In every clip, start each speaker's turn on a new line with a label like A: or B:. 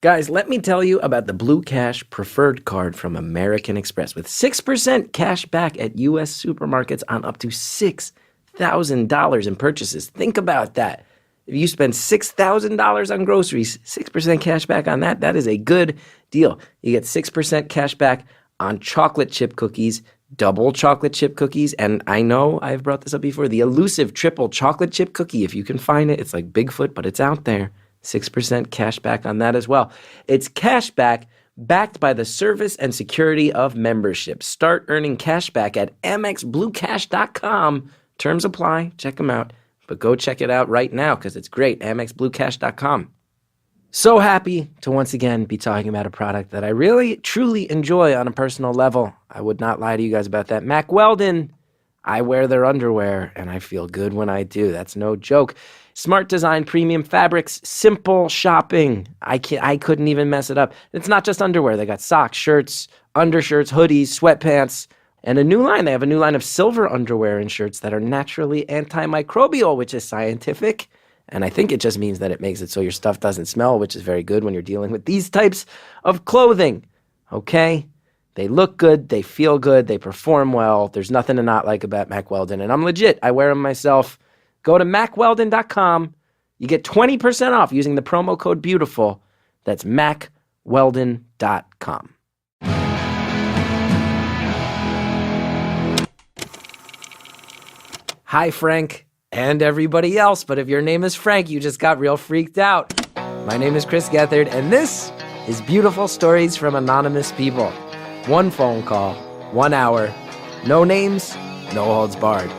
A: Guys, let me tell you about the Blue Cash Preferred Card from American Express with 6% cash back at U.S. supermarkets on up to $6,000 in purchases. Think about that. If you spend $6,000 on groceries, 6% cash back on that, that is a good deal. You get 6% cash back on chocolate chip cookies, double chocolate chip cookies, and I know I've brought this up before, the elusive triple chocolate chip cookie. If you can find it, it's like Bigfoot, but it's out there. 6% cash back on that as well. It's cash back backed by the service and security of membership. Start earning cash back at amexbluecash.com. Terms apply. Check them out. But go check it out right now because it's great. amexbluecash.com. So happy to once again be talking about a product that I really, truly enjoy on a personal level. I would not lie to you guys about that. Mack Weldon. I wear their underwear, and I feel good when I do. That's no joke. Smart design, premium fabrics, simple shopping. I couldn't even mess it up. It's not just underwear. They got socks, shirts, undershirts, hoodies, sweatpants, and a new line. They have a new line of silver underwear and shirts that are naturally antimicrobial, which is scientific. And I think it just means that it makes it so your stuff doesn't smell, which is very good when you're dealing with these types of clothing. Okay? They look good, they feel good, they perform well. There's nothing to not like about Mack Weldon. And I'm legit. I wear them myself. Go to MackWeldon.com. You get 20% off using the promo code BEAUTIFUL. That's MackWeldon.com. Hi, Frank, and everybody else. But if your name is Frank, you just got real freaked out. My name is Chris Gethard, and this is Beautiful Stories from Anonymous People. One phone call, 1 hour, no names, no holds barred.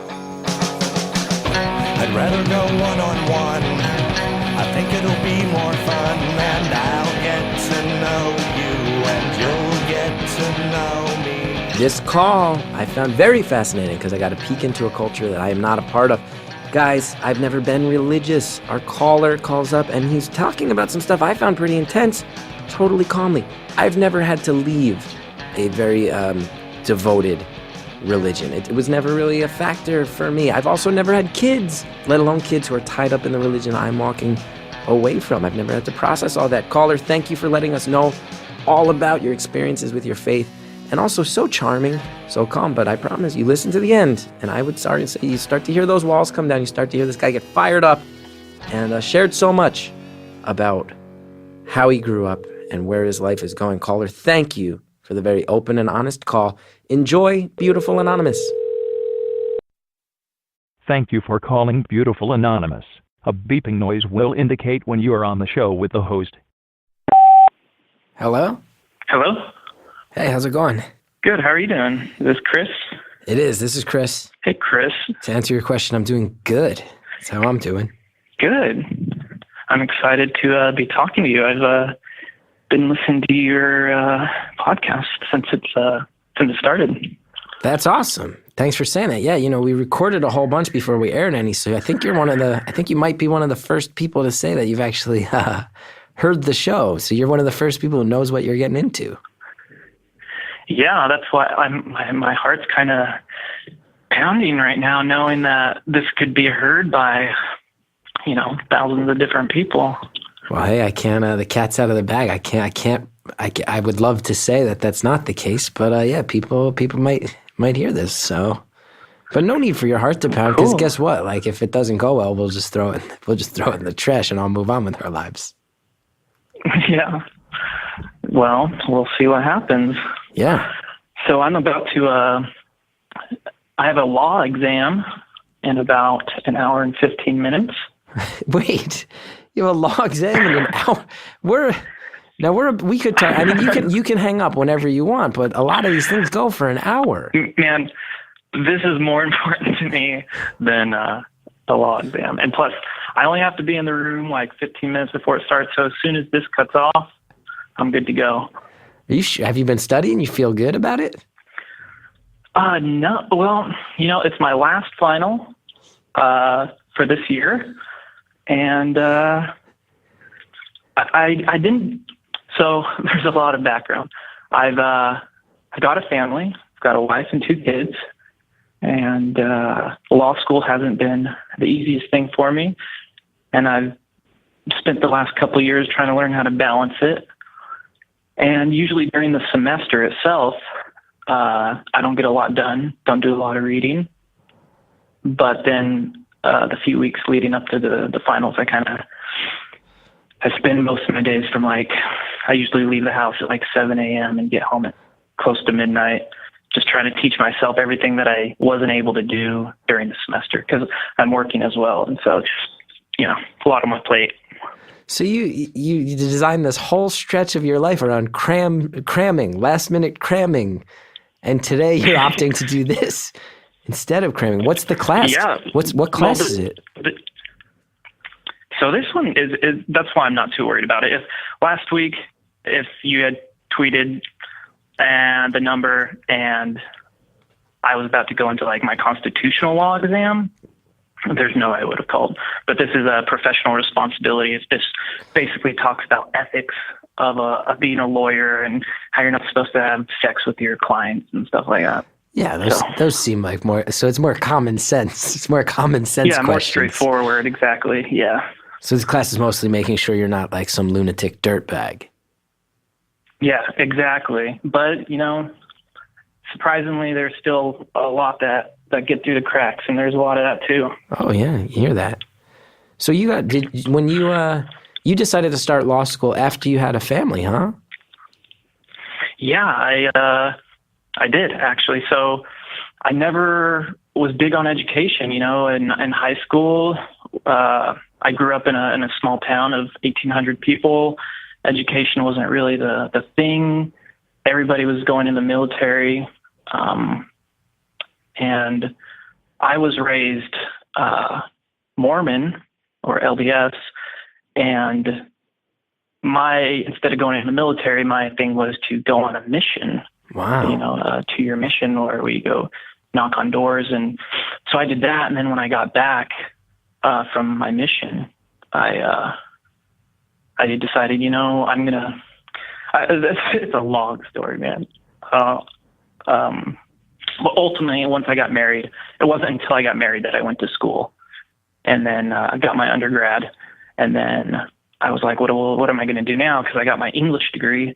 B: I'd rather go one-on-one. I think it'll be more fun, and I'll get to know you, and you'll get to know me.
A: This call I found very fascinating because I got a peek into a culture that I am not a part of. Guys, I've never been religious. Our caller calls up, and he's talking about some stuff I found pretty intense, totally calmly. I've never had to leave a very devoted religion. It was never really a factor for me. I've also never had kids, let alone kids who are tied up in the religion I'm walking away from. I've never had to process all that. Caller, thank you for letting us know all about your experiences with your faith. And also so charming, so calm, but I promise you listen to the end. And I would sorry to say you start to hear those walls come down. You start to hear this guy get fired up and shared so much about how he grew up and where his life is going. Caller, thank you for the very open and honest call. Enjoy Beautiful Anonymous.
C: Thank you for calling Beautiful Anonymous. A beeping noise will indicate when you are on the show with the host.
A: Hello?
D: Hello?
A: Hey, how's it going?
D: Good, how are you doing? Is this Chris?
A: It is. This is Chris.
D: Hey, Chris.
A: To answer your question, I'm doing good. That's how I'm doing.
D: Good. I'm excited to be talking to you. I've been listening to your podcast since it started.
A: That's awesome. Thanks for saying that. Yeah, we recorded a whole bunch before we aired any, so I think you might be one of the first people to say that you've actually heard the show. So you're one of the first people who knows what you're getting into.
D: Yeah, that's why my heart's kind of pounding right now, knowing that this could be heard by, thousands of different people.
A: Well, hey, I can't. The cat's out of the bag. I would love to say that that's not the case, but yeah, people might hear this. So, but no need for your heart to pound, because guess what? Like, if it doesn't go well, we'll just throw it in the trash, and I'll move on with our lives.
D: Yeah. Well, we'll see what happens.
A: Yeah.
D: So I'm about to. I have a law exam in about an hour and 15 minutes.
A: Wait. You have a law exam in an hour. We could talk. I mean, you can hang up whenever you want, but a lot of these things go for an hour.
D: Man, this is more important to me than a law exam. And plus, I only have to be in the room like 15 minutes before it starts. So as soon as this cuts off, I'm good to go.
A: Are you sure? Have you been studying? You feel good about it?
D: No. Well, it's my last final for this year. And I didn't. So there's a lot of background. I got a family. I've got a wife and 2 kids, and law school hasn't been the easiest thing for me. And I've spent the last couple of years trying to learn how to balance it. And usually during the semester itself, I don't get a lot done, don't do a lot of reading. But then the few weeks leading up to the finals, I spend most of my days from I usually leave the house at 7 a.m. and get home at close to midnight, just trying to teach myself everything that I wasn't able to do during the semester because I'm working as well. And so, a lot on my plate.
A: So you designed this whole stretch of your life around cramming, last minute cramming. And today you're opting to do this instead of cramming. What's the class?
D: Yeah.
A: What class is it?
D: So this one is that's why I'm not too worried about it. If last week, if you had tweeted and the number and I was about to go into my constitutional law exam, there's no way I would have called. But this is a professional responsibility. This basically talks about ethics of being a lawyer and how you're not supposed to have sex with your clients and stuff like that.
A: Yeah, those seem like more. So it's more common sense. It's more common sense.
D: Yeah,
A: questions.
D: More straightforward. Exactly. Yeah.
A: So this class is mostly making sure you're not like some lunatic dirtbag.
D: Yeah, exactly. But surprisingly, there's still a lot that get through the cracks, and there's a lot of that too.
A: Oh yeah, you hear that. So when you decided to start law school after you had a family, huh?
D: Yeah, I did actually. So I never was big on education. In high school, I grew up in a small town of 1,800 people. Education wasn't really the thing. Everybody was going in the military. And I was raised Mormon or LDS, and instead of going in the military, my thing was to go on a mission.
A: Wow.
D: 2-year mission where we go knock on doors. And so I did that. And then when I got back from my mission, I decided, I'm going to, it's a long story, man. But ultimately, once I got married, it wasn't until I got married that I went to school. And then I got my undergrad. And then I was like, what am I going to do now? Because I got my English degree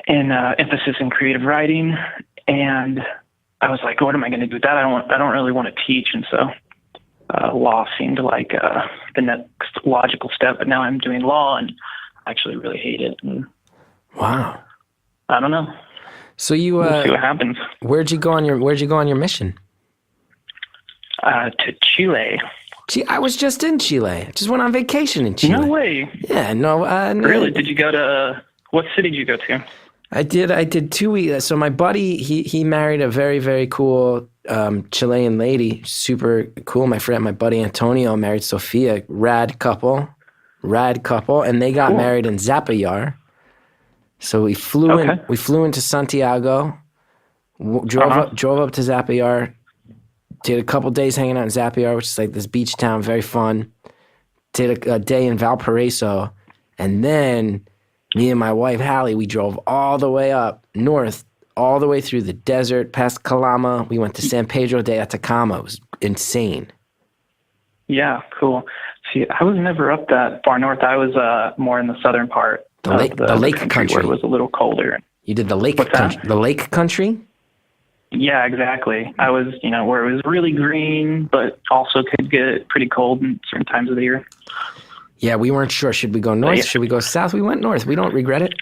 D: in emphasis in creative writing. And I was like, what am I going to do with that? I don't really want to teach. And so law seemed like the next logical step. But now I'm doing law, and I actually really hate it. And
A: wow.
D: I don't know.
A: So
D: we'll see what happens.
A: Where'd you go on your mission?
D: To Chile.
A: I was just in Chile. Just went on vacation in Chile.
D: No way.
A: Yeah, no.
D: Really? Did you go to what city did you go to?
A: I did 2 weeks. So my buddy, he married a very, very cool Chilean lady. Super cool. My buddy Antonio married Sophia. Rad couple. And they got married in Zapallar. So we flew into Santiago, drove up to Zapallar, did a couple days hanging out in Zapallar, which is like this beach town, very fun. Did a day in Valparaiso, and then me and my wife Hallie, we drove all the way up north, all the way through the desert, past Calama. We went to San Pedro de Atacama. It was insane.
D: Yeah, cool. See, I was never up that far north. I was more in the southern part.
A: The lake country
D: where it was a little colder.
A: You did the lake country. The lake country?
D: Yeah, exactly. I was, where it was really green, but also could get pretty cold in certain times of the year.
A: Yeah, we weren't sure. Should we go north? Should we go south? We went north. We don't regret it.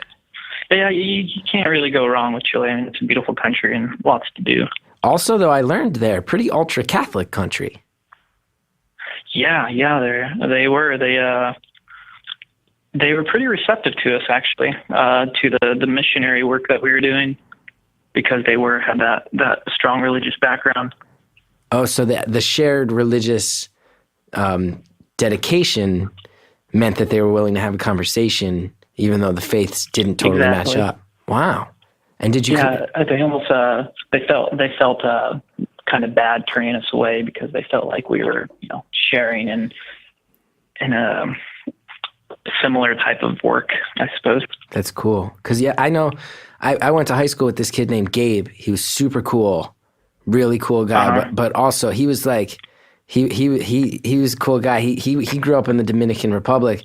D: Yeah, you can't really go wrong with Chile. I mean, it's a beautiful country and lots to do.
A: Also, though, I learned there, pretty ultra-Catholic country.
D: Yeah, they were. They were pretty receptive to us, actually, to the missionary work that we were doing, because they had that strong religious background.
A: Oh, so the shared religious dedication meant that they were willing to have a conversation, even though the faiths didn't totally match up. Wow! And did you?
D: Yeah, they almost they felt kind of bad turning us away because they felt like we were sharing in a similar type of work, I suppose. That's
A: cool. Because, I know I went to high school with this kid named Gabe. He was super cool, really cool guy. But also he was like, He was a cool guy. He grew up in the Dominican Republic.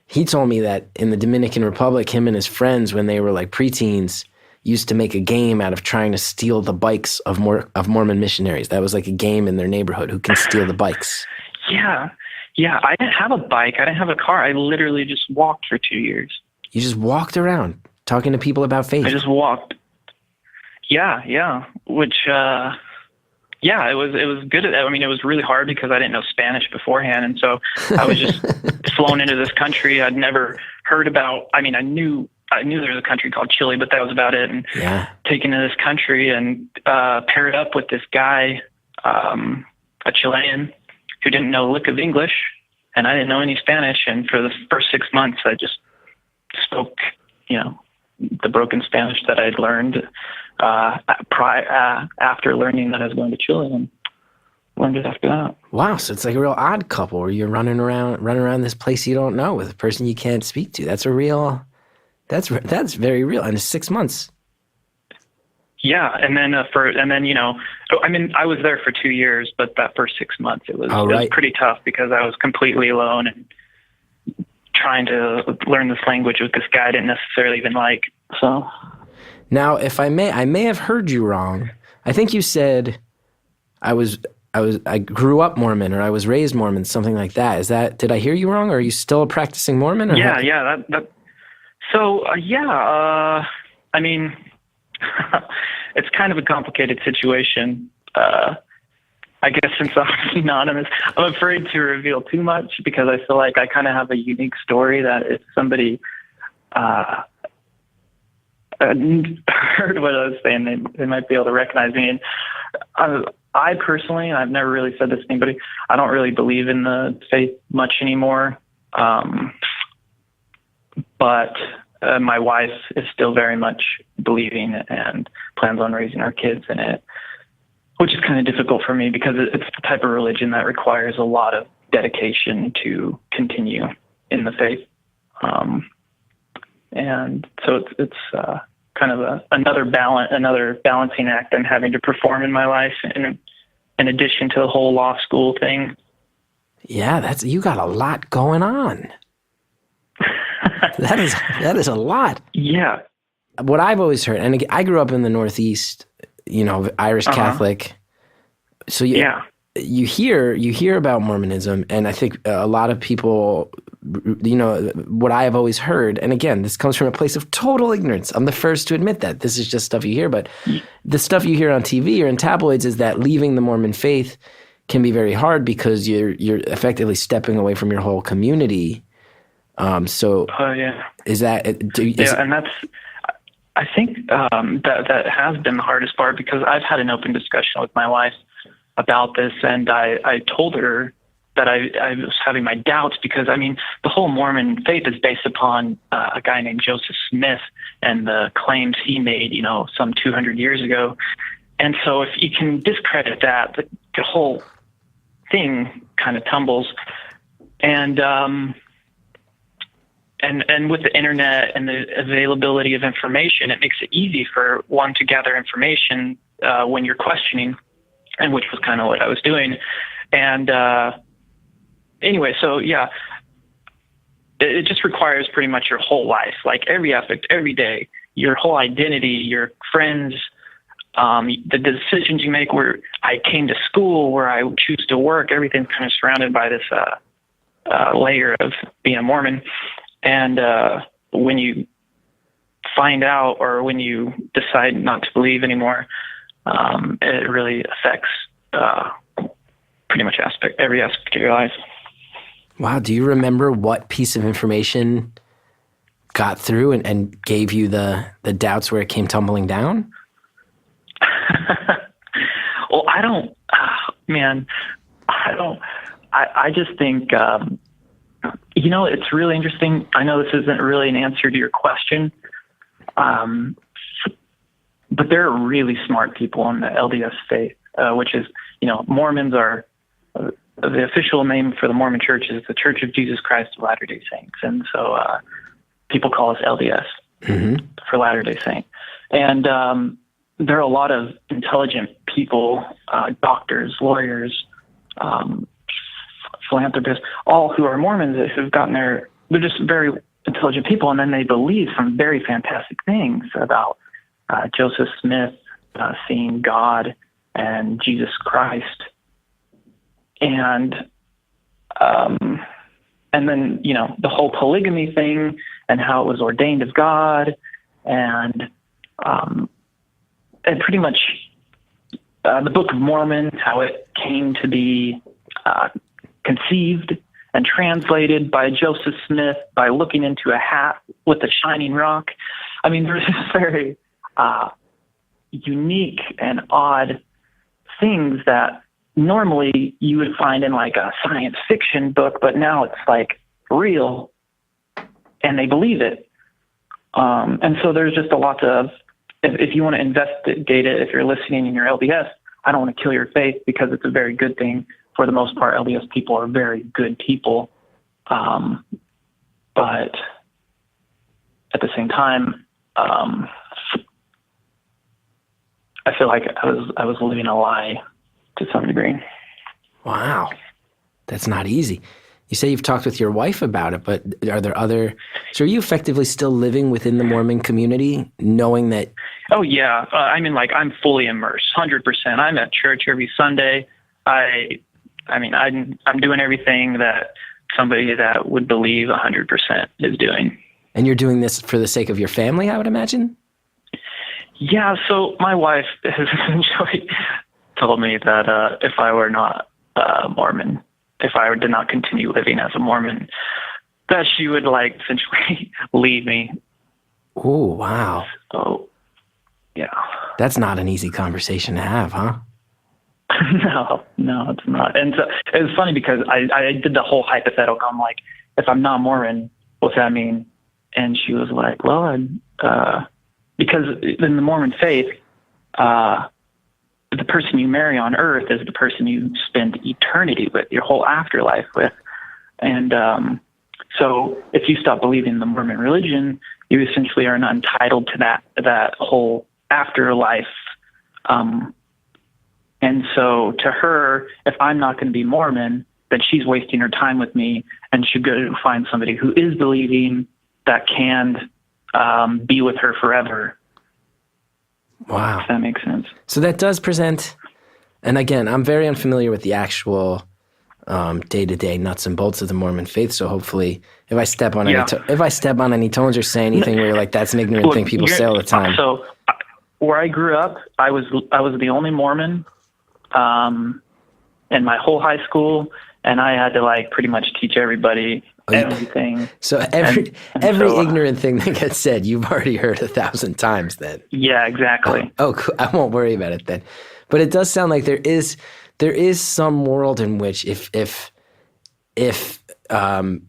A: He told me that in the Dominican Republic, him and his friends, when they were like preteens, used to make a game out of trying to steal the bikes of Mormon missionaries. That was like a game in their neighborhood. Who can steal the bikes?
D: Yeah. I didn't have a bike. I didn't have a car. I literally just walked for 2 years.
A: You just walked around talking to people about faith.
D: I just walked. Yeah. Which, it was good. I mean, it was really hard because I didn't know Spanish beforehand. And so I was just flown into this country I'd never heard about. I mean, I knew there was a country called Chile, but that was about it. And taken to this country and paired up with this guy, a Chilean, who didn't know a lick of English, and I didn't know any Spanish. And for the first 6 months, I just spoke, the broken Spanish that I'd learned after learning that I was going to Chile, and learned it after that.
A: Wow, so it's like a real odd couple where you're running around this place you don't know with a person you can't speak to. That's very real. And it's 6 months. Yeah,
D: and then I was there for 2 years, but that first 6 months it was pretty tough because I was completely alone and trying to learn this language with this guy I didn't necessarily even like. So
A: now, if I may have heard you wrong. I think you said I grew up Mormon, or I was raised Mormon, something like that. Did I hear you wrong? Or are you still a practicing Mormon? Or
D: I mean, it's kind of a complicated situation. I guess since I'm anonymous, I'm afraid to reveal too much because I feel like I kind of have a unique story that if somebody heard what I was saying, they might be able to recognize me. And I personally, and I've never really said this to anybody, I don't really believe in the faith much anymore. But my wife is still very much believing and plans on raising our kids in it, which is kind of difficult for me because it's the type of religion that requires a lot of dedication to continue in the faith. And so it's kind of another balancing act I'm having to perform in my life, in addition to the whole law school thing.
A: Yeah, you got a lot going on. That is a lot.
D: Yeah.
A: What I've always heard, and I grew up in the Northeast, Irish Catholic. So you hear about Mormonism, and I think a lot of people, what I have always heard, and again, this comes from a place of total ignorance. I'm the first to admit that. This is just stuff you hear, but the stuff you hear on TV or in tabloids is that leaving the Mormon faith can be very hard because you're effectively stepping away from your whole community. Is that?
D: And that's. I think that has been the hardest part because I've had an open discussion with my wife about this, and I told her that I was having my doubts because, I mean, the whole Mormon faith is based upon a guy named Joseph Smith and the claims he made, some 200 years ago. And so if you can discredit that, the whole thing kind of tumbles. And with the internet and the availability of information, it makes it easy for one to gather information when you're questioning, and which was kind of what I was doing. And anyway, so yeah, it just requires pretty much your whole life, like every aspect, every day, your whole identity, your friends, the decisions you make, where I came to school, where I choose to work, everything's kind of surrounded by this layer of being a Mormon. And when you find out, or when you decide not to believe anymore, it really affects pretty much every aspect of your life.
A: Wow. Do you remember what piece of information got through and gave you the doubts where it came tumbling down?
D: Well, I don't, man, I just think, it's really interesting. I know this isn't really an answer to your question, but there are really smart people in the LDS faith, which is, Mormons are, the official name for the Mormon Church is the Church of Jesus Christ of Latter-day Saints. And so people call us LDS for Latter-day Saint. And there are a lot of intelligent people, doctors, lawyers, philanthropists, all who are Mormons who've gotten they're just very intelligent people, and then they believe some very fantastic things about Joseph Smith seeing God and Jesus Christ, and then the whole polygamy thing and how it was ordained of God, and pretty much the Book of Mormon, how it came to be conceived and translated by Joseph Smith by looking into a hat with a shining rock. I mean, there's this very unique and odd things that normally you would find in like a science fiction book, but now it's like real and they believe it. And so there's just a lot of, if you want to investigate it, if you're listening in your LDS, I don't want to kill your faith because it's a very good thing. For the most part, LDS people are very good people. But at the same time, I feel like I was living a lie to some degree.
A: Wow. That's not easy. You say you've talked with your wife about it, but are there so are you effectively still living within the Mormon community, knowing that?
D: Oh yeah. I'm fully immersed, 100%. I'm at church every Sunday. I'm doing everything that somebody that would believe 100% is doing.
A: And you're doing this for the sake of your family, I would imagine?
D: Yeah. So my wife has essentially told me that if I were not Mormon, if I did not continue living as a Mormon, that she would essentially leave me.
A: Oh, wow.
D: So, yeah.
A: That's not an easy conversation to have, huh?
D: No, it's not. And so it was funny because I did the whole hypothetical. I'm like, if I'm not Mormon, what's that mean? And she was like, well, because in the Mormon faith, the person you marry on earth is the person you spend eternity with, your whole afterlife with. And so if you stop believing in the Mormon religion, you essentially are not entitled to that whole afterlife. And so to her, if I'm not going to be Mormon, then she's wasting her time with me and should go find somebody who is believing that can be with her forever.
A: Wow.
D: If that makes sense.
A: So that does present, and again, I'm very unfamiliar with the actual day-to-day nuts and bolts of the Mormon faith. So hopefully, if I step on any tones or say anything where you're like, that's an ignorant thing people say all the time.
D: So where I grew up, I was the only Mormon in my whole high school, and I had to pretty much teach everybody everything.
A: So every ignorant thing that gets said, you've already heard 1,000 times then.
D: Yeah, exactly.
A: Cool. I won't worry about it then. But it does sound like there is some world in which if the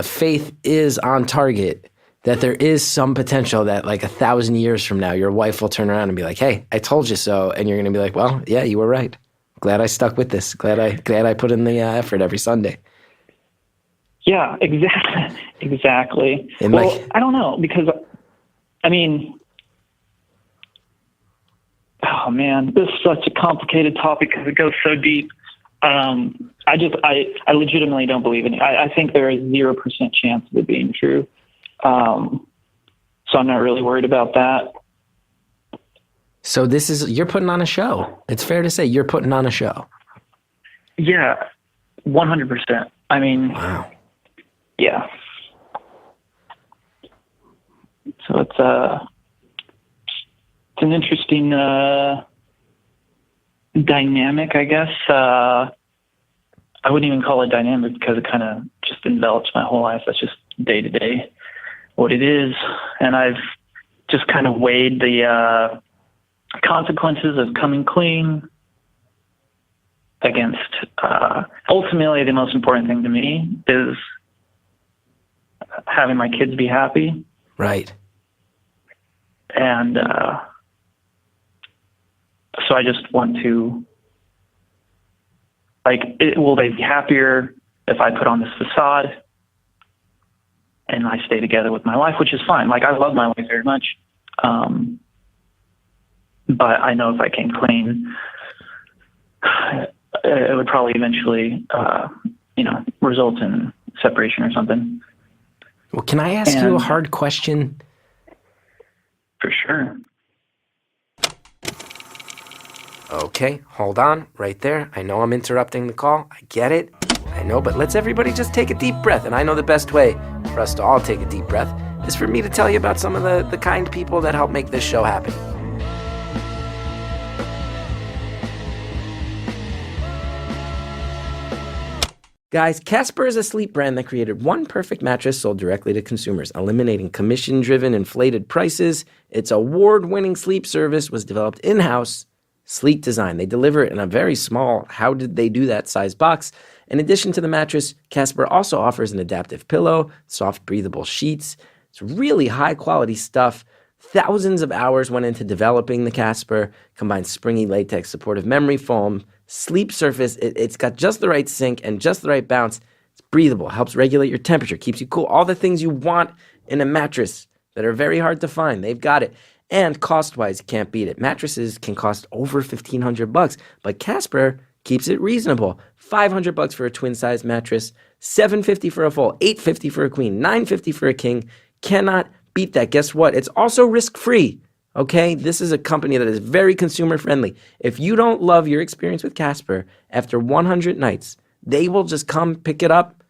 A: faith is on target, that there is some potential that 1,000 years from now, your wife will turn around and be like, "Hey, I told you so," and you're going to be like, "Well, yeah, you were right. Glad I stuck with this. Glad I put in the effort every Sunday."
D: Yeah, exactly.
A: And
D: well, I don't know, because oh man, this is such a complicated topic because it goes so deep. I legitimately don't believe in it. I think there is 0% chance of it being true. So I'm not really worried about that.
A: So you're putting on a show. It's fair to say you're putting on a show.
D: Yeah, 100%.
A: Wow.
D: Yeah. So it's an interesting dynamic, I guess. I wouldn't even call it dynamic because it kind of just envelops my whole life. That's just day to day what it is. And I've just kind of weighed the consequences of coming clean against ultimately the most important thing to me is having my kids be happy.
A: Right.
D: And so I just want to, will they be happier if I put on this facade and I stay together with my wife, which is fine. I love my wife very much. But I know if I came clean, it would probably eventually, result in separation or something.
A: Well, can I ask you a hard question?
D: For sure.
A: Okay, hold on, right there. I know I'm interrupting the call. I get it. I know, but let's everybody just take a deep breath. And I know the best way for us to all take a deep breath is for me to tell you about some of the kind people that help make this show happen. Guys, Casper is a sleep brand that created one perfect mattress sold directly to consumers, eliminating commission-driven inflated prices. Its award-winning sleep service was developed in-house. Sleek design. They deliver it in a very small, how did they do that size box. In addition to the mattress, Casper also offers an adaptive pillow, soft breathable sheets. It's really high quality stuff. Thousands of hours went into developing the Casper, combines springy latex, supportive memory foam, sleep surface. It's got just the right sink and just the right bounce. It's breathable, helps regulate your temperature, keeps you cool. All the things you want in a mattress that are very hard to find. They've got it. And cost-wise, you can't beat it. Mattresses can cost over $1,500, but Casper keeps it reasonable. $500 for a twin-size mattress, $750 for a full, $850 for a queen, $950 for a king. Cannot beat that. Guess what? It's also risk-free. Okay? This is a company that is very consumer-friendly. If you don't love your experience with Casper, after 100 nights, they will just come pick it up,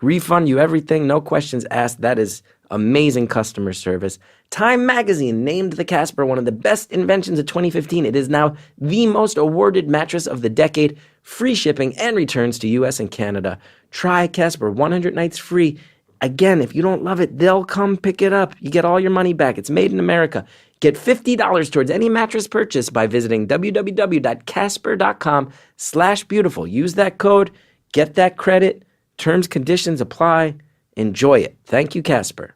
A: refund you everything, no questions asked. That is amazing customer service. Time magazine named the Casper one of the best inventions of 2015. It is now the most awarded mattress of the decade. Free shipping and returns to US and Canada. Try Casper 100 nights free. Again, if you don't love it, they'll come pick it up. You get all your money back. It's made in America. Get $50 towards any mattress purchase by visiting www.casper.com/beautiful. Use that code. Get that credit. Terms, conditions apply. Enjoy it. Thank you, Casper.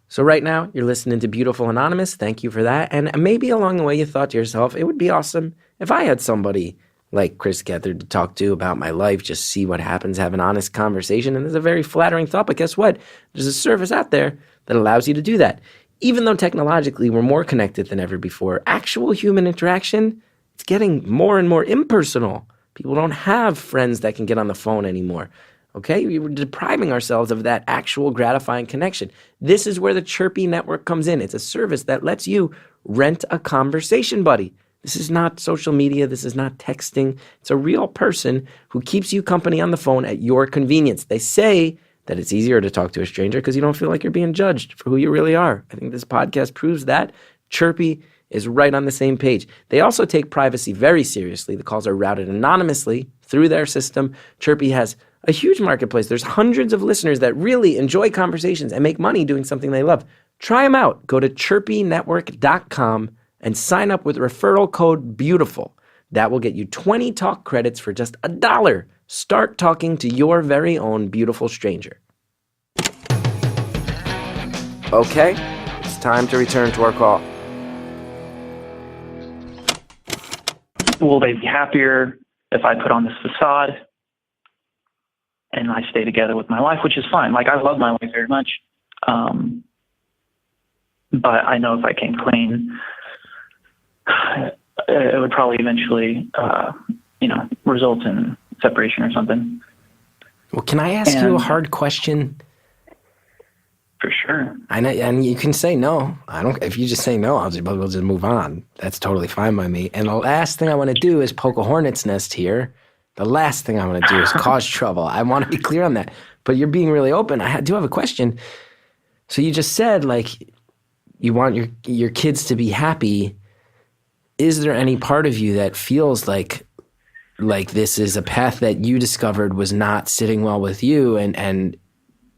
A: So right now, you're listening to Beautiful Anonymous. Thank you for that. And maybe along the way, you thought to yourself, it would be awesome if I had somebody like Chris Gethard to talk to about my life, just see what happens, have an honest conversation. And there's a very flattering thought, but guess what? There's a service out there that allows you to do that. Even though technologically we're more connected than ever before, actual human interaction, it's getting more and more impersonal. People don't have friends that can get on the phone anymore. Okay, we were depriving ourselves of that actual gratifying connection. This is where the Chirpy network comes in. It's a service that lets you rent a conversation buddy. This is not social media. This is not texting. It's a real person who keeps you company on the phone at your convenience. They say that it's easier to talk to a stranger because you don't feel like you're being judged for who you really are. I think this podcast proves that. Chirpy is right on the same page. They also take privacy very seriously. The calls are routed anonymously through their system. Chirpy has a huge marketplace. There's hundreds of listeners that really enjoy conversations and make money doing something they love. Try them out. Go to chirpynetwork.com and sign up with referral code BEAUTIFUL. That will get you 20 talk credits for just $1. Start talking to your very own beautiful stranger. Okay, it's time to return to our call.
D: Will they be happier if I put on this facade and I stay together with my wife, which is fine. Like, I love my wife very much. But I know if I came clean, it would probably eventually, result in separation or something.
A: Well, can I ask you a hard question?
D: For sure.
A: And you can say no. I don't. If you just say no, we'll just move on. That's totally fine by me. And the last thing I want to do is poke a hornet's nest here. The last thing I want to do is cause trouble. I want to be clear on that. But you're being really open. I do have a question. So you just said, like, you want your kids to be happy. Is there any part of you that feels like this is a path that you discovered was not sitting well with you, and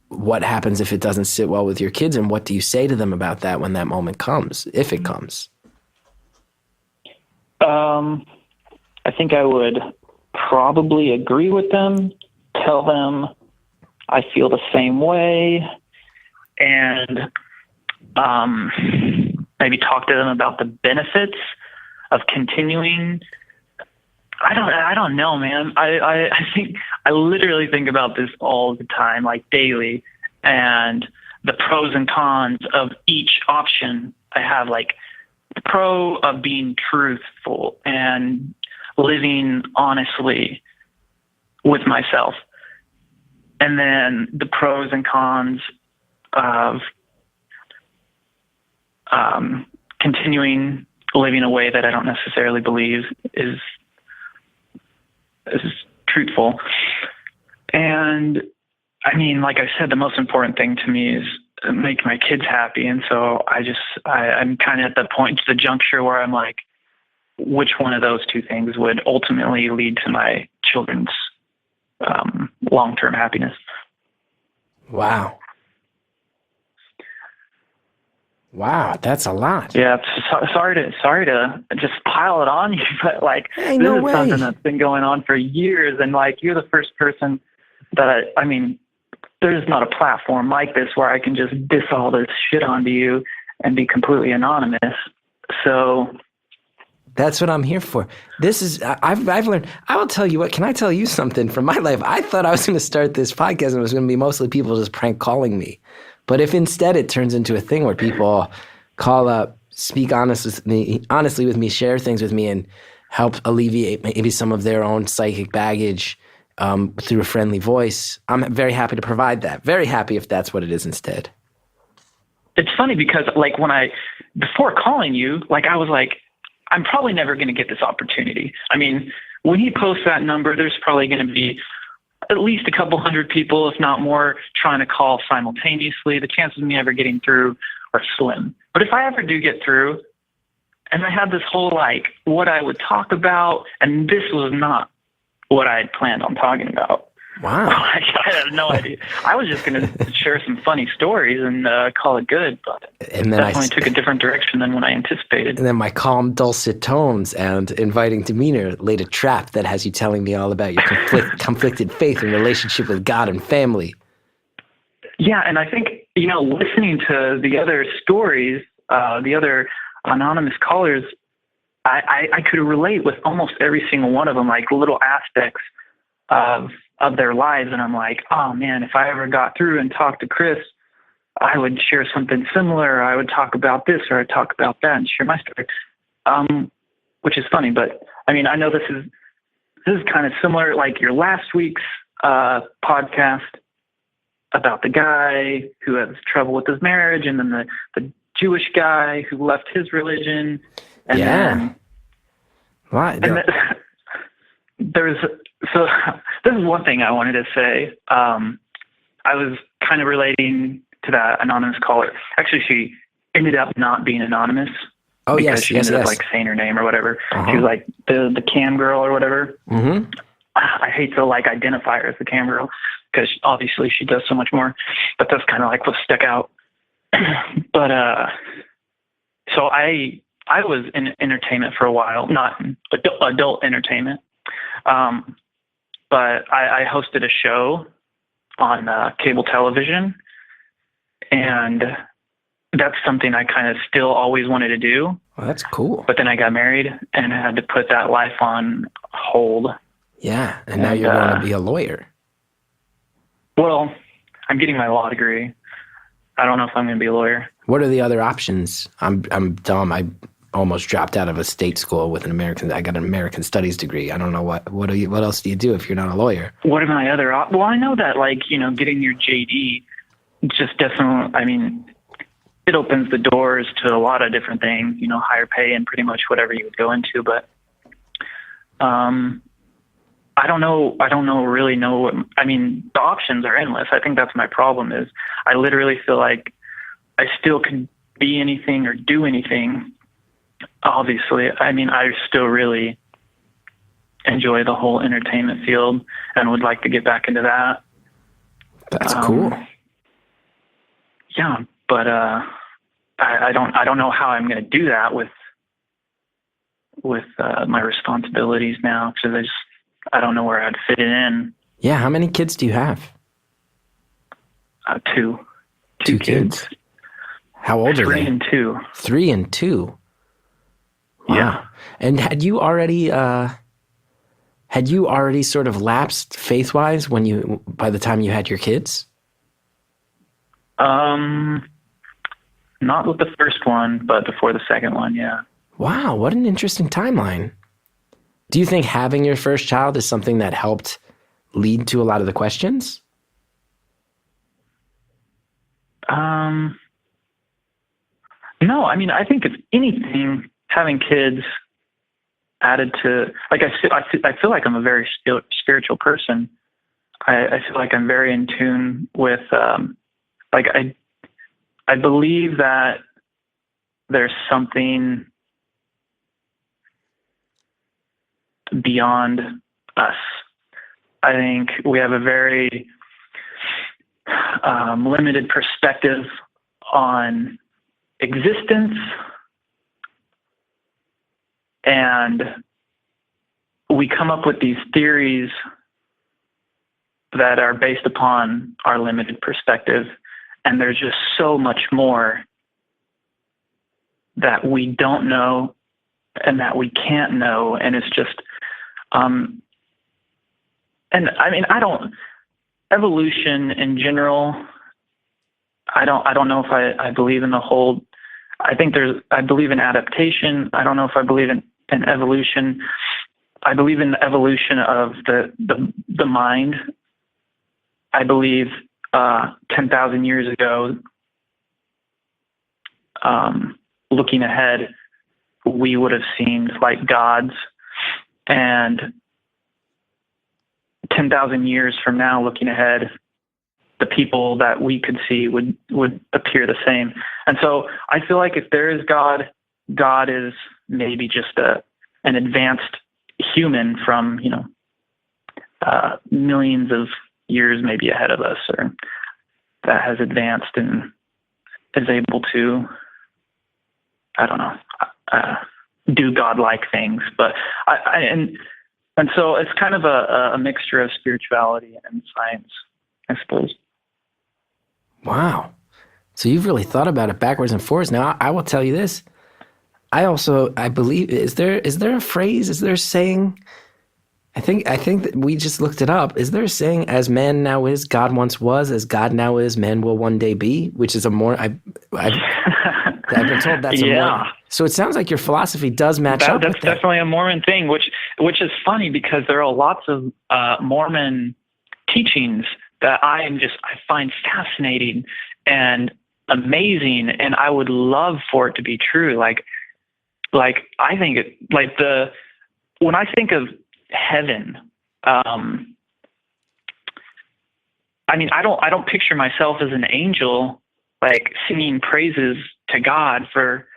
A: what happens if it doesn't sit well with your kids, and what do you say to them about that when that moment comes, if it comes?
D: I think I would probably agree with them, tell them I feel the same way, and maybe talk to them about the benefits of continuing. I don't know, man. I literally think about this all the time, like daily, and the pros and cons of each option. I have, like, the pro of being truthful and living honestly with myself. And then the pros and cons of continuing living a way that I don't necessarily believe is truthful. And I mean, like I said, the most important thing to me is make my kids happy. And so I'm kind of at the juncture where I'm like, which one of those two things would ultimately lead to my children's long-term happiness?
A: Wow. Wow, that's a lot.
D: Yeah, sorry to just pile it on you, but like,
A: hey,
D: this
A: no
D: is
A: way.
D: something that's been going on for years, and like, you're the first person that I mean, there's not a platform like this where I can just diss all this shit onto you and be completely anonymous. So
A: that's what I'm here for. This is, I've learned, I will tell you what, can I tell you something from my life? I thought I was going to start this podcast and it was going to be mostly people just prank calling me. But if instead it turns into a thing where people call up, speak honestly with me, share things with me, and help alleviate maybe some of their own psychic baggage through a friendly voice, I'm very happy to provide that. Very happy if that's what it is instead.
D: It's funny because like before calling you, like I was like, I'm probably never going to get this opportunity. I mean, when he posts that number, there's probably going to be at least a couple hundred people, if not more, trying to call simultaneously. The chances of me ever getting through are slim. But if I ever do get through, and I had this whole like what I would talk about, and this was not what I had planned on talking about.
A: Wow.
D: I have no idea. I was just going to share some funny stories and call it good, but
A: and then
D: definitely took a different direction than what I anticipated.
A: And then my calm, dulcet tones and inviting demeanor laid a trap that has you telling me all about your conflicted faith and relationship with God and family.
D: Yeah, and I think, listening to the other stories, the other anonymous callers, I could relate with almost every single one of them, like little aspects of their lives. And I'm like, oh man, if I ever got through and talked to Chris, I would share something similar. I would talk about this or I'd talk about that and share my story. Which is funny, but I mean, I know this is kind of similar, like your last week's podcast about the guy who has trouble with his marriage, and then the Jewish guy who left his religion. And
A: yeah. Right.
D: So this is one thing I wanted to say. I was kind of relating to that anonymous caller. Actually, she ended up not being anonymous.
A: Oh,
D: because she ended up like saying her name or whatever. She was like the cam girl or whatever. Mm-hmm. I hate to like identify her as the cam girl because obviously she does so much more. But that's kind of like what stuck out. But so I was in entertainment for a while, not adult entertainment. But I hosted a show on cable television, and that's something I kind of still always wanted to do.
A: Well, that's cool.
D: But then I got married and I had to put that life on hold.
A: Yeah, and now you're going to be a lawyer.
D: Well, I'm getting my law degree. I don't know if I'm going to be a lawyer.
A: What are the other options? I'm dumb. I almost dropped out of a state school with I got an American Studies degree. I don't know what else do you do if you're not a lawyer?
D: What are my other well, I know that getting your JD just definitely, I mean, it opens the doors to a lot of different things, higher pay and pretty much whatever you would go into, but I don't really know the options are endless. I think that's my problem is I literally feel like I still can be anything or do anything. Obviously, I still really enjoy the whole entertainment field and would like to get back into that.
A: That's cool.
D: Yeah, but I don't know how I'm going to do that with my responsibilities now because I don't know where I'd fit it in.
A: Yeah, how many kids do you have?
D: Two.
A: Two kids. How old are they?
D: 3 and 2.
A: 3 and 2. Wow.
D: Yeah.
A: And had you already sort of lapsed faith-wise by the time you had your kids?
D: Not with the first one, but before the second one, yeah.
A: Wow, what an interesting timeline. Do you think having your first child is something that helped lead to a lot of the questions?
D: No, I mean, I think if anything, having kids added to, like, I feel like I'm a very spiritual person. I feel like I'm very in tune with, like, I believe that there's something beyond us. I think we have a very limited perspective on existence, and we come up with these theories that are based upon our limited perspective, and there's just so much more that we don't know and that we can't know, and it's just and I mean, evolution in general, I don't know if I believe in the whole. I believe in adaptation. I don't know if I believe in evolution. I believe in the evolution of the mind. I believe 10,000 years ago, looking ahead, we would have seemed like gods, and 10,000 years from now, looking ahead, the people that we could see would appear the same. And so I feel like if there is God, God is maybe just an advanced human from, millions of years maybe ahead of us, or that has advanced and is able to, I don't know, do godlike things. But and so it's kind of a mixture of spirituality and science, I suppose.
A: Wow. So you've really thought about it backwards and forwards. Now, I will tell you this. I believe, is there a phrase, is there a saying? I think that we just looked it up. Is there a saying, as man now is, God once was, as God now is, man will one day be, which is I've been told that's a Mormon. So it sounds like your philosophy does match up with that. That's
D: definitely a Mormon thing, which is funny because there are lots of Mormon teachings that I find fascinating and amazing, and I would love for it to be true. Like I think when I think of heaven, I mean, I don't picture myself as an angel, like singing praises to God for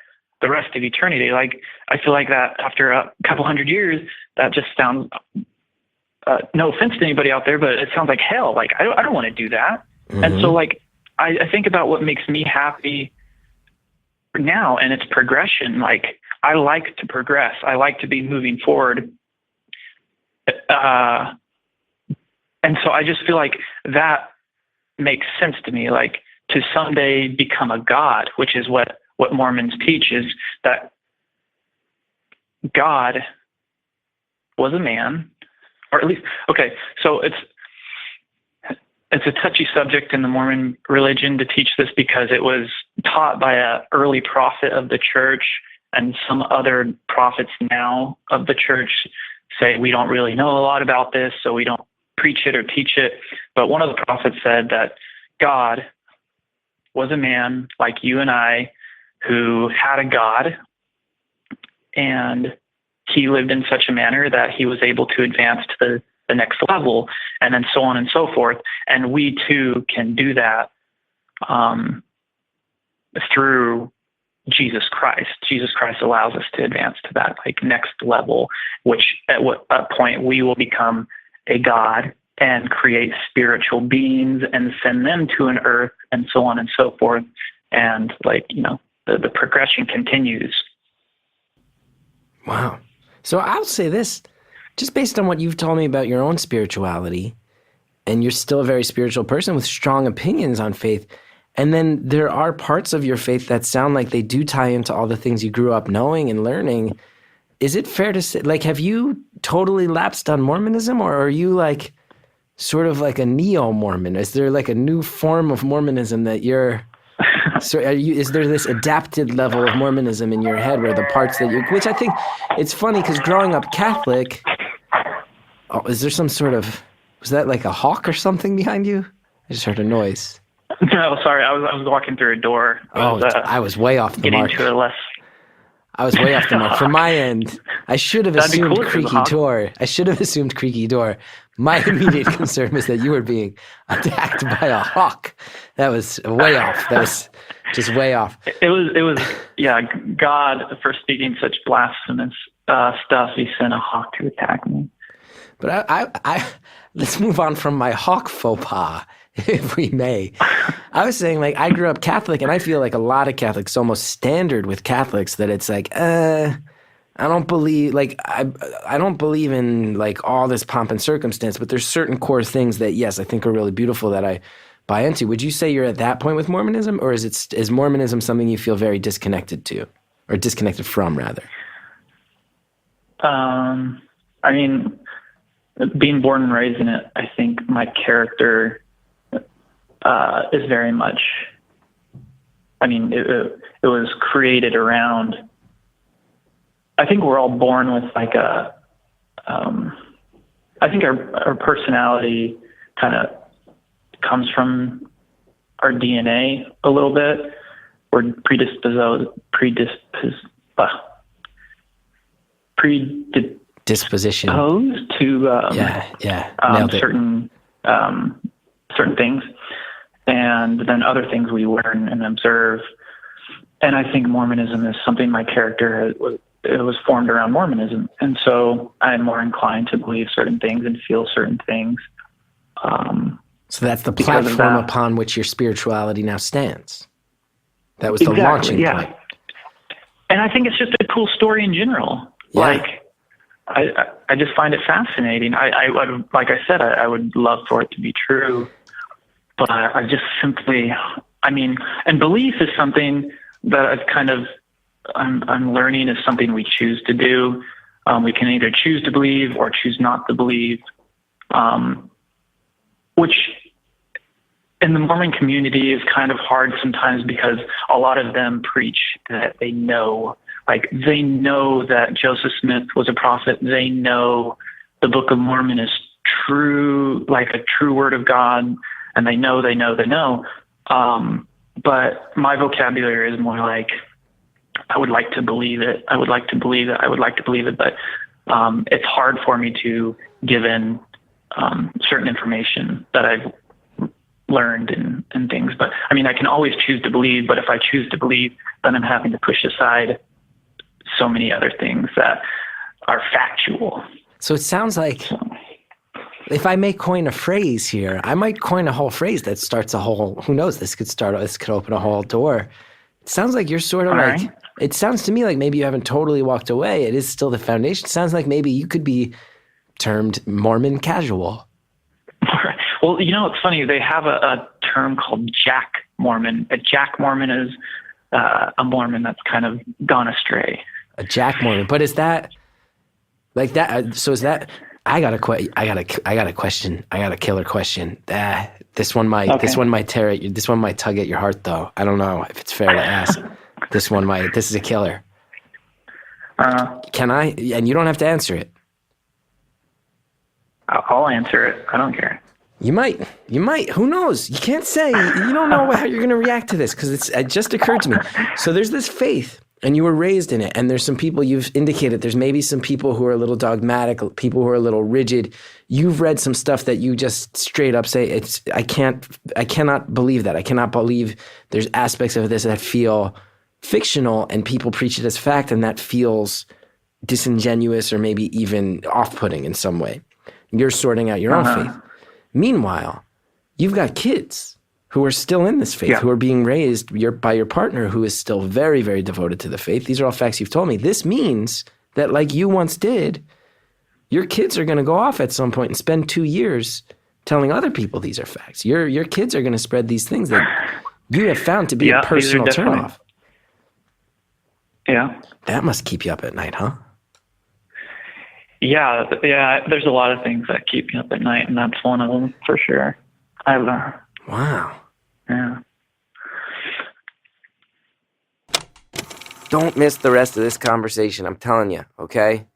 D: the rest of eternity. Like, I feel like that after a couple hundred years, that just sounds, no offense to anybody out there, but it sounds like hell. Like, I don't want to do that. Mm-hmm. And so, like, I think about what makes me happy now, and it's progression. Like, I like to progress. I like to be moving forward. And so I just feel like that makes sense to me, like to someday become a god, which is what Mormons teach, is that God was a man, or at least, okay, so it's a touchy subject in the Mormon religion to teach this because it was taught by an early prophet of the church, and some other prophets now of the church say we don't really know a lot about this, so we don't preach it or teach it. But one of the prophets said that God was a man like you and I who had a God, and he lived in such a manner that he was able to advance to the next level, and then so on and so forth. And we too can do that through Jesus Christ. Jesus Christ allows us to advance to that next level, which at what point we will become a God and create spiritual beings and send them to an earth, and so on and so forth. And the progression continues.
A: Wow. So I'll say this, just based on what you've told me about your own spirituality, and you're still a very spiritual person with strong opinions on faith. And then there are parts of your faith that sound like they do tie into all the things you grew up knowing and learning. Is it fair to say, have you totally lapsed on Mormonism, or are you sort of like a neo-Mormon? Is there a new form of Mormonism that you're, is there this adapted level of Mormonism in your head where the parts that which I think it's funny because growing up Catholic, Oh, is there some sort of, was that like a hawk or something behind you? I just heard a noise.
D: No, sorry, I was walking through a door.
A: I was way off the
D: getting
A: mark.
D: to a less.
A: I was way off the mark. From my end, I should have
D: That'd be
A: assumed
D: cool if it was a
A: creaky
D: hawk.
A: door. I should have assumed creaky door. My immediate concern was that you were being attacked by a hawk. That was way off. That was just way off.
D: It was, yeah, God, for speaking such blasphemous stuff, he sent a hawk to attack me.
A: But I let's move on from my hawk faux pas, if we may. I was saying, like, I grew up Catholic, and I feel like a lot of Catholics, almost standard with Catholics, that it's like, I don't believe, like, I don't believe in, like, all this pomp and circumstance, but there's certain core things that, yes, I think are really beautiful that I buy into. Would you say you're at that point with Mormonism, or is Mormonism something you feel very disconnected to, or disconnected from, rather?
D: I mean, being born and raised in it, I think my character is very much, I mean, it was created around, I think we're all born with like I think our personality kind of comes from our DNA a little bit. We're
A: Disposition.
D: to
A: Nailed it.
D: certain things, and then other things we learn and observe. And I think Mormonism is something my character was formed around Mormonism, and so I'm more inclined to believe certain things and feel certain things.
A: So that's the
D: because of
A: platform
D: that.
A: upon which your spirituality now stands. That was the launching point.
D: And I think it's just a cool story in general.
A: Yeah.
D: Like, I just find it fascinating. I would, like I said, I would love for it to be true, but I just simply, I mean, and belief is something that I've kind of, I'm learning is something we choose to do. We can either choose to believe or choose not to believe, which in the Mormon community is kind of hard sometimes because a lot of them preach that they know. Like, they know that Joseph Smith was a prophet. They know the Book of Mormon is true, like a true word of God, and they know. But my vocabulary is more like, I would like to believe it. I would like to believe it. I would like to believe it. But it's hard for me to give in certain information that I've learned and things. But I mean, I can always choose to believe, but if I choose to believe, then I'm having to push aside so many other things that are factual.
A: So it sounds like, if I may coin a phrase here, I might coin a whole phrase that starts a whole, who knows, this could open a whole door. It sounds like you're sort of
D: All
A: like,
D: right.
A: It sounds to me like maybe you haven't totally walked away. It is still the foundation. It sounds like maybe you could be termed Mormon casual.
D: Well, you know, it's funny. They have a term called Jack Mormon. A Jack Mormon is a Mormon that's kind of gone astray.
A: A Jack Mormon. But is that like that? So is that? I got a question. I got a killer question. This one might tug at your heart, though. I don't know if it's fair to ask. This is a killer. Can I? And you don't have to answer it.
D: I'll answer it. I don't care.
A: You might. Who knows? You can't say. You don't know how you're going to react to this because it just occurred to me. So there's this faith, and you were raised in it, and there's some people you've indicated. There's maybe some people who are a little dogmatic, people who are a little rigid. You've read some stuff that you just straight up say, I cannot believe that. I cannot believe there's aspects of this that feel fictional, and people preach it as fact, and that feels disingenuous or maybe even off-putting in some way. You're sorting out your own faith. Meanwhile, you've got kids who are still in this faith, who are being raised by your partner who is still very, very devoted to the faith. These are all facts you've told me. This means that, like you once did, your kids are going to go off at some point and spend 2 years telling other people these are facts. Your kids are going to spread these things that you have found to be a personal turnoff.
D: Yeah.
A: That must keep you up at night, huh?
D: Yeah. There's a lot of things that keep me up at night, and that's one of them for sure.
A: Wow.
D: Yeah.
A: Don't miss the rest of this conversation, I'm telling you, okay?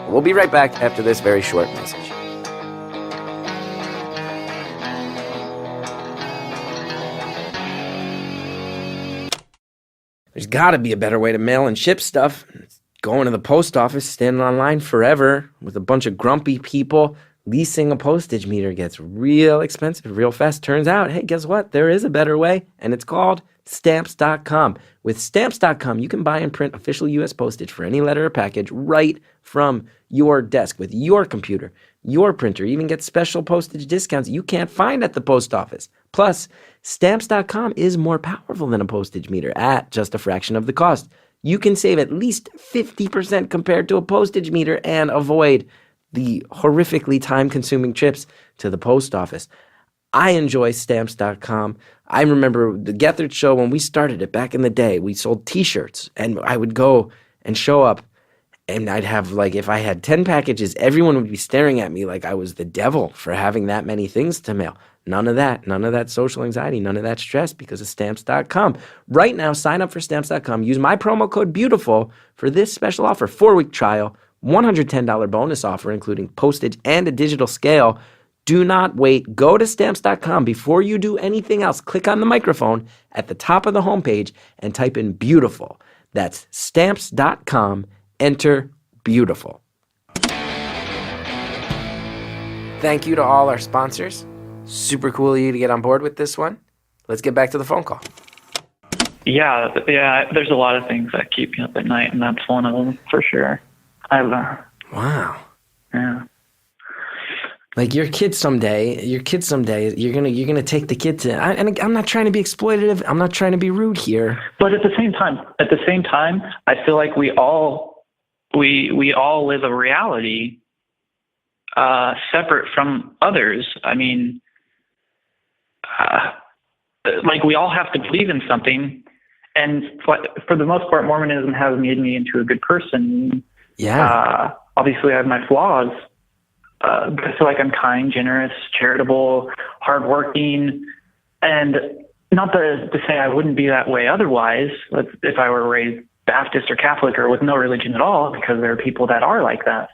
A: We'll be right back after this very short message. There's got to be a better way to mail and ship stuff. Going to the post office, standing online forever with a bunch of grumpy people. Leasing a postage meter gets real expensive real fast. Turns out, hey, guess what? There is a better way, and it's called Stamps.com. With Stamps.com, you can buy and print official U.S. postage for any letter or package right from your desk with your computer, your printer. You even get special postage discounts you can't find at the post office. Plus, Stamps.com is more powerful than a postage meter at just a fraction of the cost. You can save at least 50% compared to a postage meter and avoid the horrifically time-consuming trips to the post office. I enjoy Stamps.com. I remember the Gethard Show when we started it back in the day. We sold T-shirts, and I would go and show up, and I'd have, like, if I had 10 packages, everyone would be staring at me like I was the devil for having that many things to mail. None of that social anxiety, none of that stress because of Stamps.com. Right now, sign up for Stamps.com. Use my promo code BEAUTIFUL for this special offer, 4-week trial, $110 bonus offer, including postage and a digital scale. Do not wait. Go to Stamps.com before you do anything else. Click on the microphone at the top of the homepage and type in BEAUTIFUL. That's Stamps.com. Enter BEAUTIFUL. Thank you to all our sponsors. Super cool of you to get on board with this one. Let's get back to the phone call.
D: Yeah. There's a lot of things that keep me up at night, and that's one of them for sure.
A: Wow.
D: Yeah.
A: Like your kid someday, you're gonna take the kid to. And I'm not trying to be exploitative. I'm not trying to be rude here.
D: But at the same time, I feel like we all live a reality separate from others. I mean, like we all have to believe in something, and for the most part, Mormonism has made me into a good person.
A: Yeah.
D: Obviously, I have my flaws, but I feel like I'm kind, generous, charitable, hardworking, and not to say I wouldn't be that way otherwise, if I were raised Baptist or Catholic or with no religion at all, because there are people that are like that.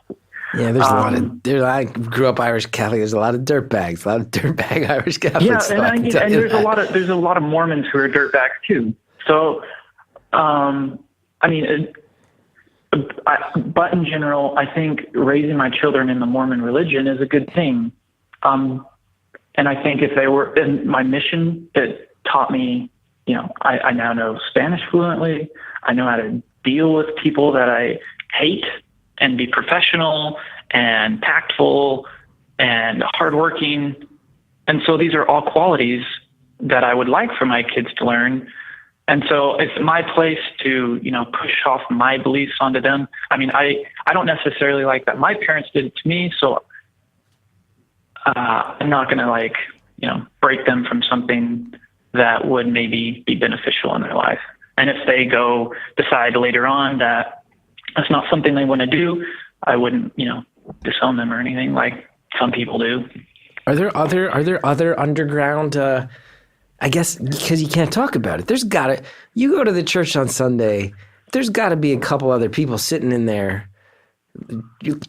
A: Yeah, there's a lot of. I grew up Irish Catholic. There's a lot of dirtbags, a lot of dirtbag Irish Catholics.
D: Yeah, and there's a lot of Mormons who are dirtbags too. So, but in general, I think raising my children in the Mormon religion is a good thing. And I think if they were in my mission, it taught me, I now know Spanish fluently. I know how to deal with people that I hate and be professional and tactful and hardworking. And so these are all qualities that I would like for my kids to learn. And so it's my place to, push off my beliefs onto them. I mean, I don't necessarily like that my parents did it to me, so I'm not going to break them from something that would maybe be beneficial in their life. And if they decide later on that that's not something they want to do, I wouldn't, disown them or anything like some people do.
A: Are there other underground, I guess, because you can't talk about it. You go to the church on Sunday, there's got to be a couple other people sitting in there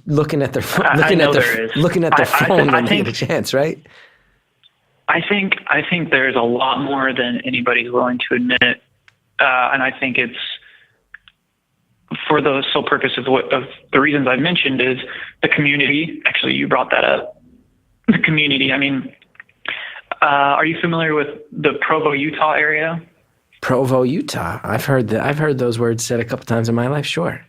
A: looking at their phone, looking at their phone when they get a chance, right?
D: I think there's a lot more than anybody's willing to admit. And I think it's for the sole purpose of the reasons I've mentioned is the community. Actually, you brought that up. The community. I mean, are you familiar with the Provo, Utah area?
A: Provo, Utah. I've heard those words said a couple times in my life. Sure.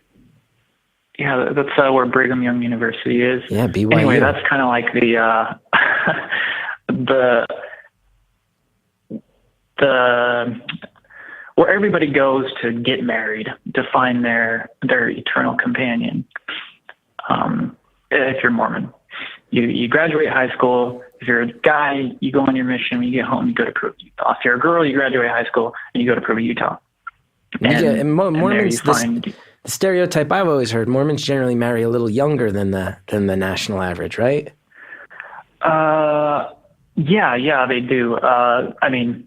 D: Yeah, that's where Brigham Young University is.
A: Yeah, BYU.
D: Anyway, that's kind of like the where everybody goes to get married, to find their eternal companion. If you're Mormon, you graduate high school. If you're a guy, you go on your mission. When you get home, you go to Provo, Utah. If you're a girl, you graduate high school and you go to Provo, Utah.
A: And Mormons, the stereotype I've always heard, Mormons generally marry a little younger than the national average, right?
D: Yeah, they do. I mean,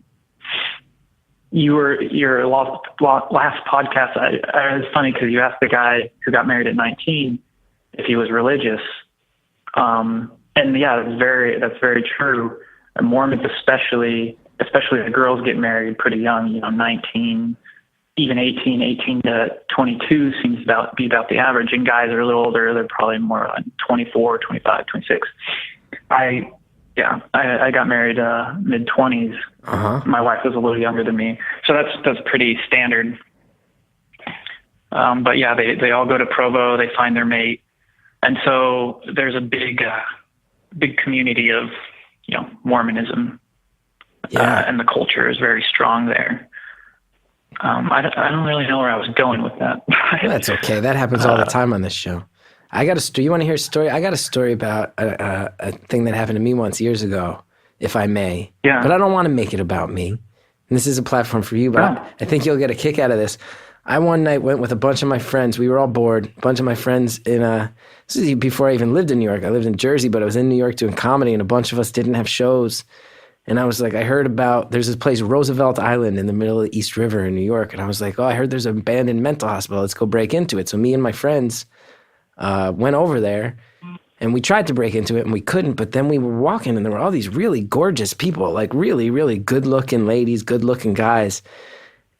D: your last podcast. It's funny because you asked the guy who got married at 19 if he was religious. And yeah, that's very true. And Mormons especially the girls get married pretty young, 19, even 18 to 22 seems be about the average. And guys are a little older. They're probably more like 24, 25, 26. I got married mid 20s. My wife was a little younger than me, so that's pretty standard. But yeah, they all go to Provo. They find their mate, and so there's a big community of Mormonism, and the culture is very strong there. I don't really know where I was going with that.
A: That's okay. That happens all the time on this show. I got a story. You want to hear a story? I got a story about a thing that happened to me once years ago, if I may.
D: Yeah.
A: But I don't want to make it about me. And this is a platform for you, but I think you'll get a kick out of this. I one night went with a bunch of my friends. We were all bored. A bunch of my friends this is before I even lived in New York. I lived in Jersey, but I was in New York doing comedy, and a bunch of us didn't have shows. And I was like, I heard about, there's this place, Roosevelt Island in the middle of the East River in New York. And I was like, I heard there's an abandoned mental hospital. Let's go break into it. So me and my friends went over there, and we tried to break into it, and we couldn't. But then we were walking, and there were all these really gorgeous people, like really, really good-looking ladies, good-looking guys.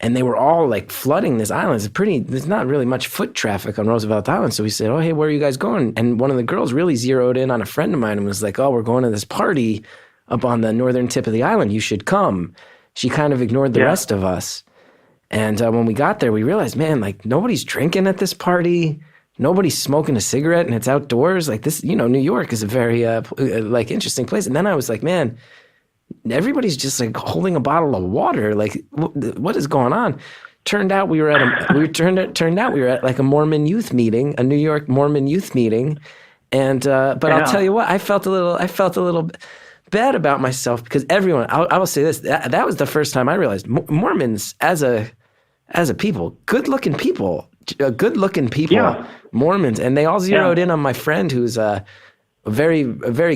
A: And they were all like flooding this island. There's not really much foot traffic on Roosevelt Island. So we said, hey, where are you guys going? And one of the girls really zeroed in on a friend of mine and was like, we're going to this party up on the northern tip of the island. You should come. She kind of ignored the rest of us. And when we got there, we realized, man, like nobody's drinking at this party. Nobody's smoking a cigarette, and it's outdoors. Like this, New York is a very like interesting place. And then I was like, man, everybody's just like holding a bottle of water. Like what is going on? Turned out we were at like a Mormon youth meeting, a New York Mormon youth meeting. And but I'll tell you what, I felt a little bad about myself because everyone. I will say this: that was the first time I realized Mormons as a people, good-looking people, Mormons, and they all zeroed in on my friend who's a very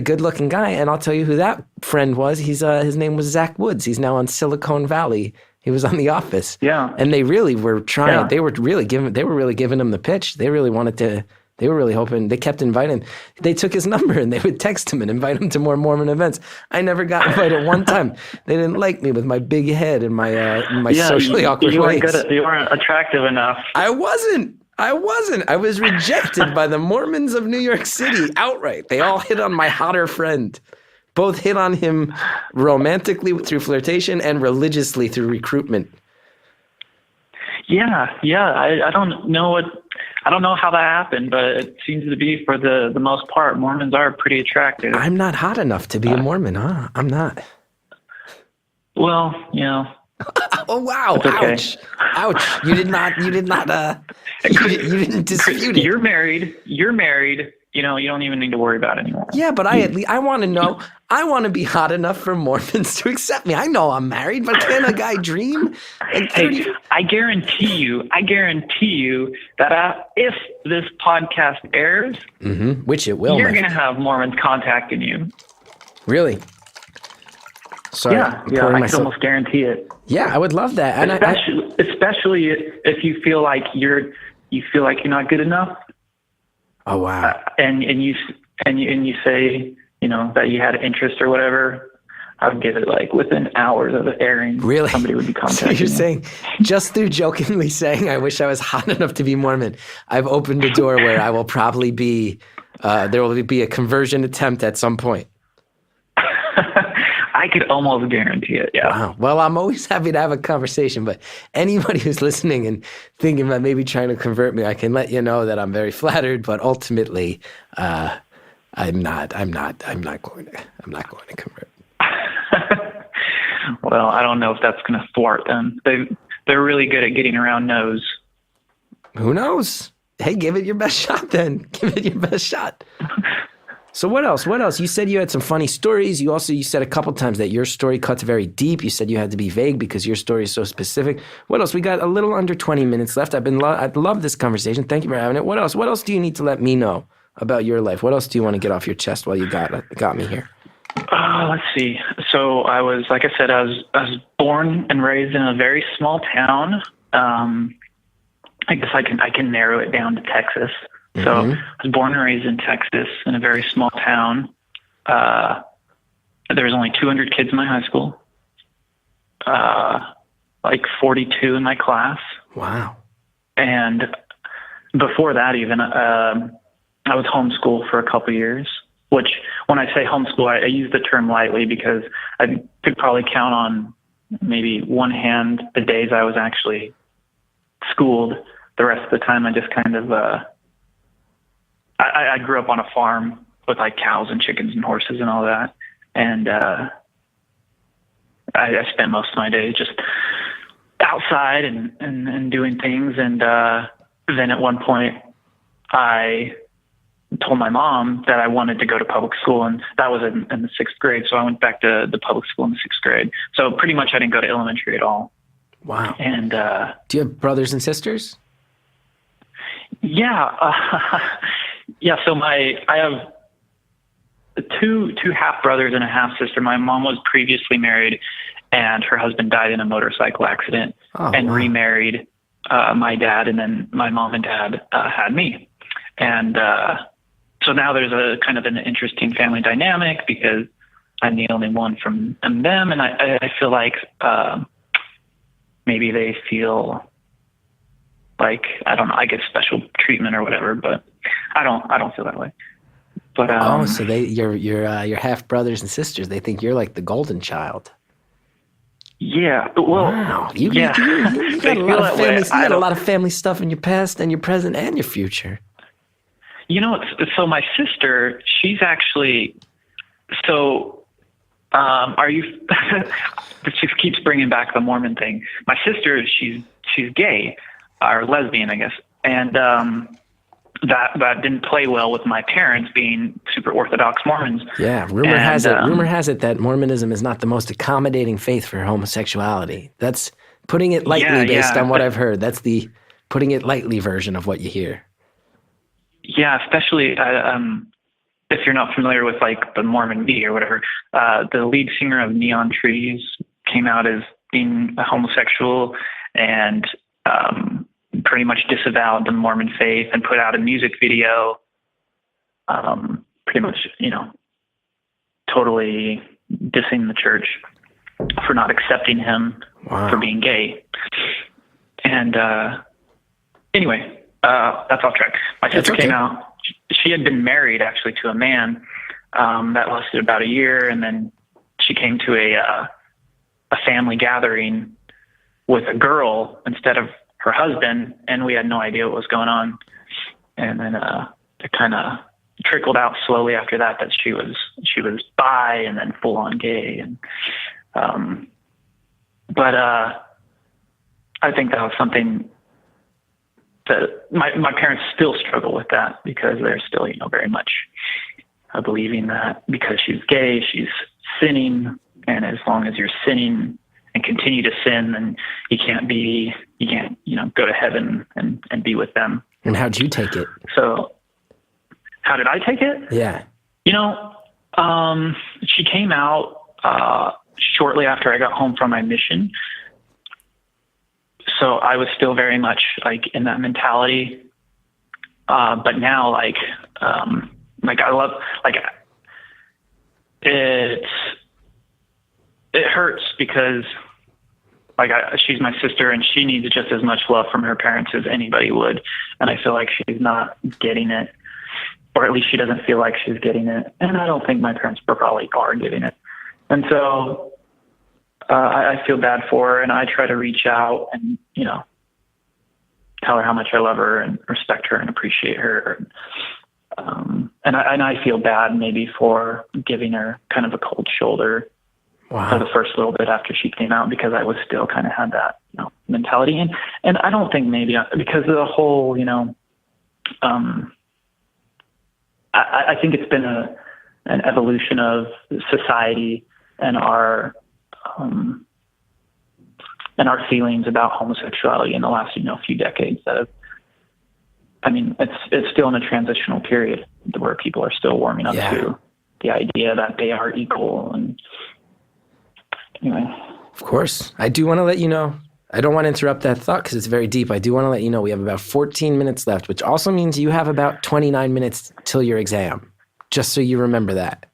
A: good-looking guy. And I'll tell you who that friend was. His name was Zach Woods. He's now on Silicon Valley. He was on The Office. Yeah, and they really were trying. Yeah. They were really giving him the pitch. They really wanted to. They were really hoping. They kept inviting. They took his number and they would text him and invite him to more Mormon events. I never got invited one time. They didn't like me with my big head and my socially awkward ways.
D: You weren't attractive enough.
A: I wasn't. I was rejected by the Mormons of New York City outright. They all hit on my hotter friend. Both hit on him romantically through flirtation and religiously through recruitment.
D: Yeah. I don't know how that happened, but it seems to be for the most part, Mormons are pretty attractive.
A: I'm not hot enough to be a Mormon, huh? I'm not.
D: Well,
A: Oh wow!
D: Okay.
A: Ouch! You didn't dispute it.
D: You're married. You don't even need to worry about it anymore.
A: Yeah, but I want to know. I want to be hot enough for Mormons to accept me. I know I'm married, but can a guy dream?
D: Hey, I guarantee you that if this podcast airs,
A: which it will,
D: you're going to have Mormons contacting you.
A: Really? Sorry,
D: yeah, I can almost guarantee it.
A: Yeah, I would love that. And
D: especially if you feel like you're not good enough.
A: Oh wow!
D: And you say that you had interest or whatever, I would give it like within hours of it airing.
A: Really,
D: somebody would be contacting.
A: So you're saying just through jokingly saying I wish I was hot enough to be Mormon, I've opened a door where I will probably be there will be a conversion attempt at some point.
D: I could almost guarantee it, yeah.
A: Wow. Well, I'm always happy to have a conversation, but anybody who's listening and thinking about maybe trying to convert me, I can let you know that I'm very flattered, but ultimately, I'm not going to convert.
D: Well, I don't know if that's going to thwart them. They're really good at getting around no's.
A: Who knows? Hey, give it your best shot then. Give it your best shot. So what else? You said you had some funny stories. You said a couple times that your story cuts very deep. You said you had to be vague because your story is so specific. What else? We got a little under 20 minutes left. I'd love this conversation. Thank you for having it. What else? What else do you need to let me know about your life? What else do you want to get off your chest while you got me here?
D: Let's see. So I was born and raised in a very small town. I guess I can narrow it down to Texas. So I was born and raised in Texas in a very small town. There was only 200 kids in my high school, like 42 in my class.
A: Wow.
D: And before that, even I was homeschooled for a couple of years. Which, when I say homeschool, I use the term lightly because I could probably count on maybe one hand the days I was actually schooled. The rest of the time, I just kind of I grew up on a farm with like cows and chickens and horses and all that, and I spent most of my days just outside and doing things. And then at one point, I told my mom that I wanted to go to public school, and that was in the 6th grade. So I went back to the public school in the 6th grade. So pretty much I didn't go to elementary at all.
A: Wow.
D: And
A: do you have brothers and sisters?
D: Yeah. Yeah. So I have two half brothers and a half sister. My mom was previously married, and her husband died in a motorcycle accident, and remarried my dad, and then my mom and dad had me. And so now there's a kind of an interesting family dynamic because I'm the only one from them, and I feel like maybe they feel like, I don't know, I get special treatment or whatever, but I don't feel that way. But
A: so your half brothers and sisters, they think you're like the golden child.
D: Yeah. Well,
A: wow. You got a lot of family. You got a lot of family stuff in your past and your present and your future.
D: You know, so my sister, she's actually, so are you, she keeps bringing back the Mormon thing. My sister, she's gay, or lesbian, I guess. And that didn't play well with my parents being super Orthodox Mormons.
A: Yeah, rumor has it that Mormonism is not the most accommodating faith for homosexuality. That's putting it lightly based on what I've heard. That's the putting it lightly version of what you hear.
D: Yeah, especially if you're not familiar with like the Mormon media or whatever, the lead singer of Neon Trees came out as being a homosexual and pretty much disavowed the Mormon faith and put out a music video, pretty much, totally dissing the church for not accepting him for being gay. And anyway, that's off track. My sister came out. She had been married actually to a man that lasted about a year, and then she came to a family gathering with a girl instead of her husband, and we had no idea what was going on. And then it kind of trickled out slowly after that she was bi and then full on gay. And but I think that was something that my parents still struggle with, that because they're still, very much believing that because she's gay, she's sinning. And as long as you're sinning and continue to sin, then you can't, go to heaven and be with them.
A: And how'd you take it?
D: So how did I take it?
A: Yeah.
D: She came out shortly after I got home from my mission. So I was still very much like in that mentality. But now I love, it hurts because she's my sister and she needs just as much love from her parents as anybody would. And I feel like she's not getting it, or at least she doesn't feel like she's getting it. And I don't think my parents probably are getting it. And so I feel bad for her, and I try to reach out and, tell her how much I love her and respect her and appreciate her. And I feel bad maybe for giving her kind of a cold shoulder for the first little bit after she came out, because I was still kind of had that, mentality. And I don't think maybe because of the whole, I think it's been an evolution of society and our feelings about homosexuality in the last, few decades it's still in a transitional period where people are still warming up to the idea that they are equal. And anyway.
A: Of course. I do want to let you know, I don't want to interrupt that thought because it's very deep. I do want to let you know we have about 14 minutes left, which also means you have about 29 minutes till your exam, just so you remember that.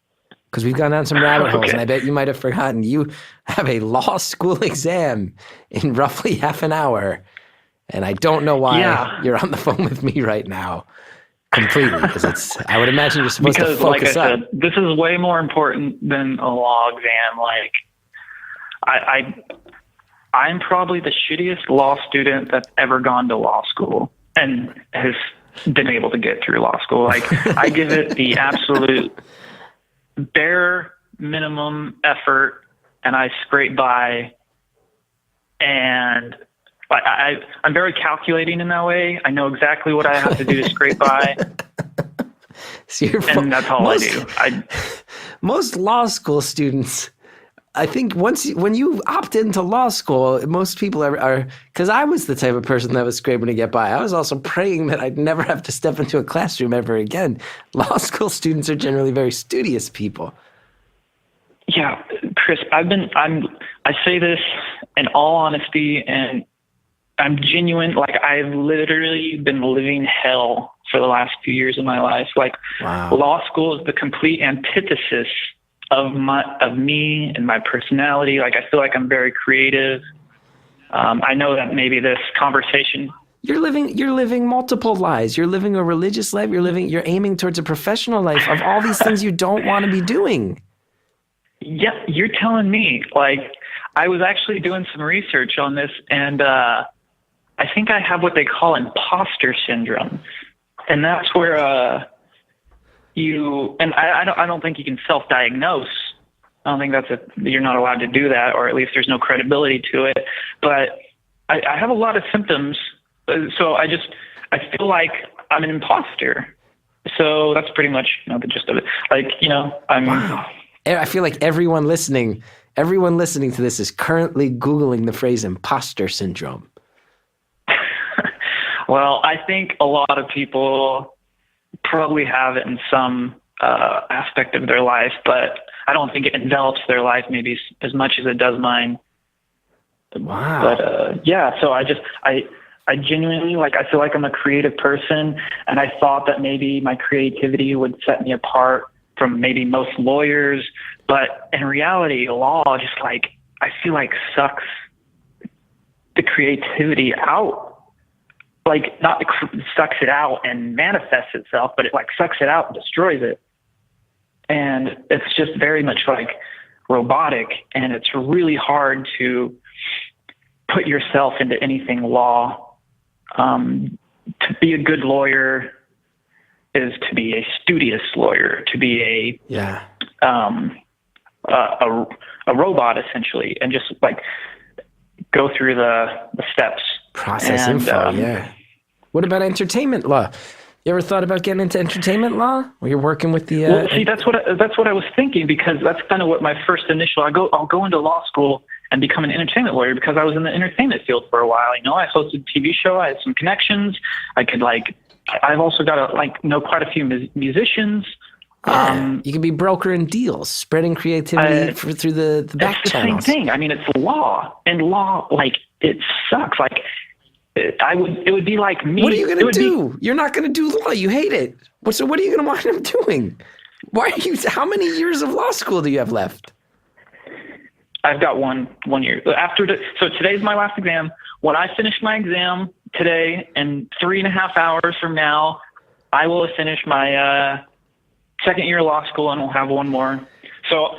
A: Because we've gone down some rabbit holes, and I bet you might have forgotten you have a law school exam in roughly half an hour. And I don't know why
D: Yeah.
A: you're on the phone with me right now completely, because I would imagine you're supposed to
D: Because, like I
A: focus up.
D: said, this is way more important than a law exam. Like, I'm probably the shittiest law student that's ever gone to law school and has been able to get through law school. Like, I give it the absolute bare minimum effort, and I scrape by. And I'm very calculating in that way. I know exactly what I have to do to scrape by.
A: So
D: And that's all I do.
A: Most law school students, I think when you opt into law school, most people are, because I was the type of person that was scraping to get by. I was also praying that I'd never have to step into a classroom ever again. Law school students are generally very studious people.
D: Yeah, Chris, I say this in all honesty, and I'm genuine. Like, I've literally been living hell for the last few years of my life. Like,
A: Wow.
D: Law school is the complete antithesis of me and my personality. Like, I feel like I'm very creative. I know that maybe this conversation.
A: You're living multiple lives. You're living a religious life. You're aiming towards a professional life of all these things you don't want to be doing.
D: Yeah, you're telling me. Like, I was actually doing some research on this, and I think I have what they call imposter syndrome, and that's where I don't think you can self-diagnose. I don't think you're not allowed to do that, or at least there's no credibility to it. But I have a lot of symptoms, so I feel like I'm an imposter. So that's pretty much the gist of it. Like, I'm.
A: Wow. I feel like everyone listening to this is currently Googling the phrase imposter syndrome.
D: Well, I think a lot of people probably have it in some aspect of their life, but I don't think it envelops their life maybe as much as it does mine.
A: Wow.
D: But yeah, so I genuinely, like, I feel like I'm a creative person, and I thought that maybe my creativity would set me apart from maybe most lawyers, but in reality, law just, like, I feel like sucks the creativity out. Like, not sucks it out and manifests itself, but it, like, sucks it out and destroys it. And it's just very much like robotic, and it's really hard to put yourself into anything law. To be a good lawyer is to be a studious lawyer, to be a robot, essentially, and just, like, go through the steps.
A: Process info, yeah. What about entertainment law? You ever thought about getting into entertainment law, where you're working with the?
D: Well, see, that's what I was thinking, because that's kind of what my first initial. I'll go into law school and become an entertainment lawyer, because I was in the entertainment field for a while. I hosted a TV show. I had some connections. I've also got know quite a few musicians.
A: You can be brokering deals, spreading creativity through the back channels.
D: It's the same thing. I mean, it's law, and law, like, it sucks. Like, it would be like me.
A: What are you going to do? You're not going to do law. You hate it. So what are you going to wind up doing? How many years of law school do you have left?
D: I've got one year. So today's my last exam. When I finish my exam today, and 3.5 hours from now, I will have finished my second year of law school, and we'll have one more. So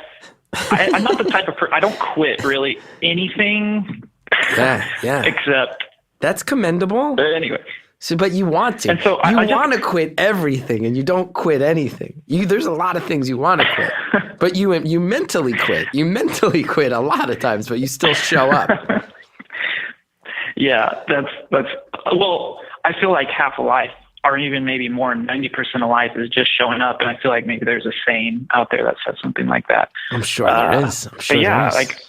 D: I'm not the type of person. I don't quit really anything.
A: Yeah.
D: Except.
A: That's commendable.
D: But anyway.
A: So, but you want to.
D: And so
A: you want to quit everything, and you don't quit anything. There's a lot of things you want to quit, but you mentally quit. You mentally quit a lot of times, but you still show up.
D: Yeah, that's. Well, I feel like half of life, or even maybe more, 90% of life is just showing up, and I feel like maybe there's a saying out there that says something like that.
A: I'm sure there is.
D: But yeah, like.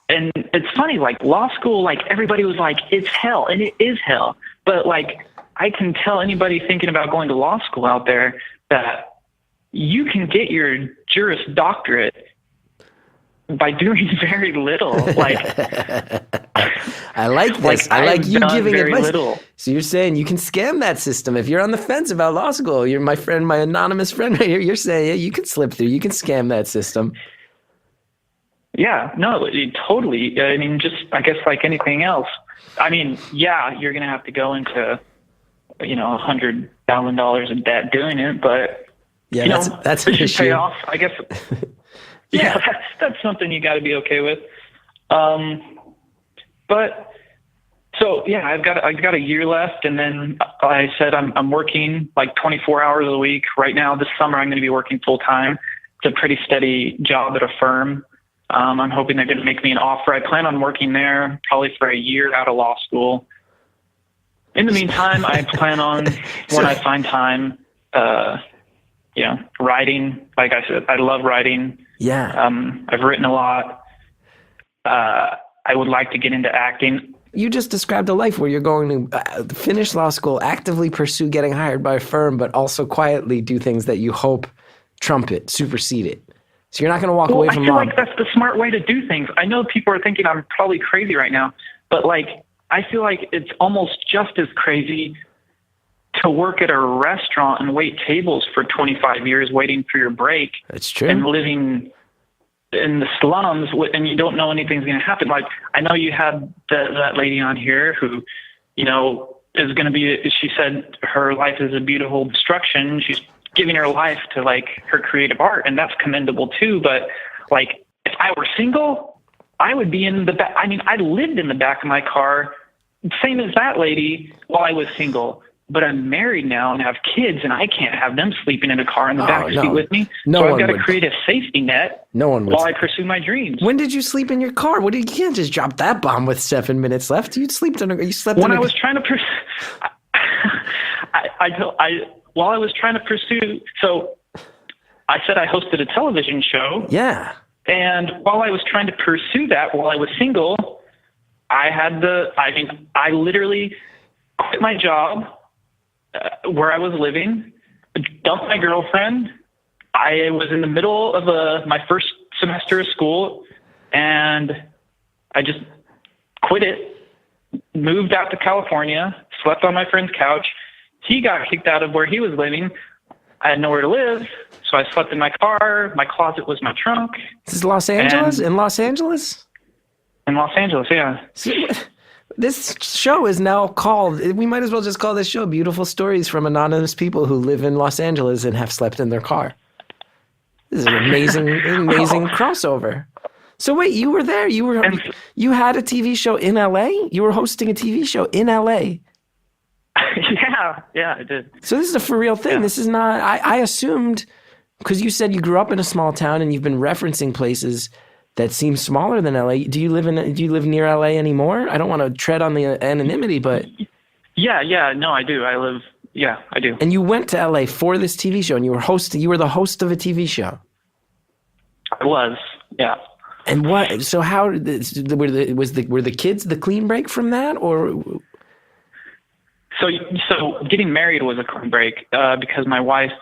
D: And it's funny, like, law school, like, everybody was like, it's hell, and it is hell. But, like, I can tell anybody thinking about going to law school out there that you can get your Juris Doctorate by doing very little. Like,
A: I like this. I like you giving advice.
D: Little.
A: So you're saying you can scam that system. If you're on the fence about law school, you're my friend, my anonymous friend right here. You're saying, yeah, you can slip through. You can scam that system.
D: Yeah, no, totally. I mean, just, I guess, like anything else, I mean, yeah, you're going to have to go into, $100,000 in debt doing it, but
A: Yeah, that's an
D: it should
A: issue.
D: pay off, I guess. Yeah, that's something you got to be okay with. But so yeah, I've got a year left, and then I said I'm working like 24 hours a week right now. This summer I'm going to be working full time. It's a pretty steady job at a firm. I'm hoping they're going to make me an offer. I plan on working there probably for a year out of law school. In the meantime, I plan on when I find time, writing. Like I said, I love writing.
A: Yeah.
D: I've written a lot. I would like to get into acting.
A: You just described a life where you're going to finish law school, actively pursue getting hired by a firm, but also quietly do things that you hope trump it, supersede it. So you're not going to walk away from law.
D: I feel like that's the smart way to do things. I know people are thinking I'm probably crazy right now, but I feel like it's almost just as crazy to work at a restaurant and wait tables for 25 years waiting for your break.
A: That's true.
D: And living in the slums, and you don't know anything's going to happen. Like, I know you had that lady on here who, is going to be, she said her life is a beautiful destruction. She's giving her life to her creative art, and that's commendable too. But if I were single, I would be in the back. I mean, I lived in the back of my car, same as that lady while I was single. But I'm married now and have kids, and I can't have them sleeping in a car in the back seat with me. So I've got to create a safety net while I pursue my dreams.
A: When did you sleep in your car? You can't just drop that bomb with 7 minutes left. You slept in
D: when I was trying to pursue. While I was trying to pursue. So I said I hosted a television show.
A: Yeah.
D: And while I was trying to pursue that, while I was single, I literally quit my job. Where I was living, dumped my girlfriend. I was in the middle of my first semester of school, and I just quit it, moved out to California, slept on my friend's couch. He got kicked out of where he was living. I had nowhere to live, so I slept in my car. My closet was my trunk.
A: This is Los Angeles? In Los Angeles?
D: In Los Angeles, yeah.
A: This show is now called, we might as well just call this show Beautiful Stories from Anonymous People Who Live in Los Angeles and Have Slept in Their Car. This is an amazing crossover. So wait, you were there. You had a TV show in LA? You were hosting a TV show in LA?
D: Yeah, I did.
A: So this is a for real thing. Yeah. This is not, I assumed, because you said you grew up in a small town and you've been referencing places that seems smaller than LA. Do you live near LA anymore? I don't want to tread on the anonymity, but
D: yeah, no, I do. I do.
A: And you went to LA for this TV show, and you were the host of a TV show.
D: I was, yeah.
A: And what? So how were the kids the clean break from that, or?
D: So getting married was a clean break because my wife,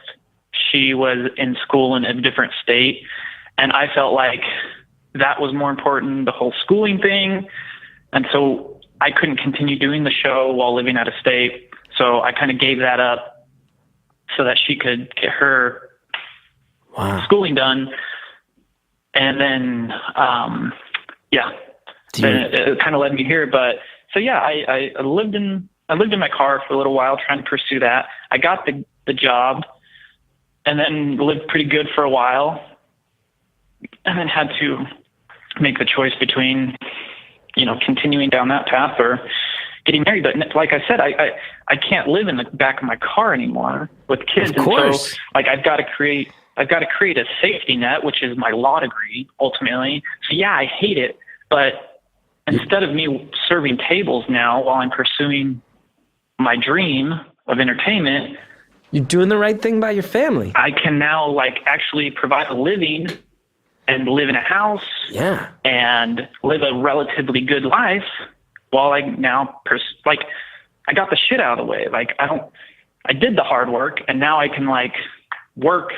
D: she was in school in a different state, and I felt like that was more important, the whole schooling thing. And so I couldn't continue doing the show while living out of state. So I kind of gave that up so that she could get her schooling done. And then, it kind of led me here. But so, yeah, I lived in my car for a little while trying to pursue that. I got the job and then lived pretty good for a while, and then had to make the choice between, continuing down that path or getting married. But like I said, I can't live in the back of my car anymore with kids.
A: Of course.
D: And so I've got to create a safety net, which is my law degree ultimately. So yeah, I hate it. But instead of me serving tables now while I'm pursuing my dream of entertainment,
A: you're doing the right thing by your family.
D: I can now actually provide a living and live in a house, and live a relatively good life while I now I got the shit out of the way. I did the hard work, and now I can work,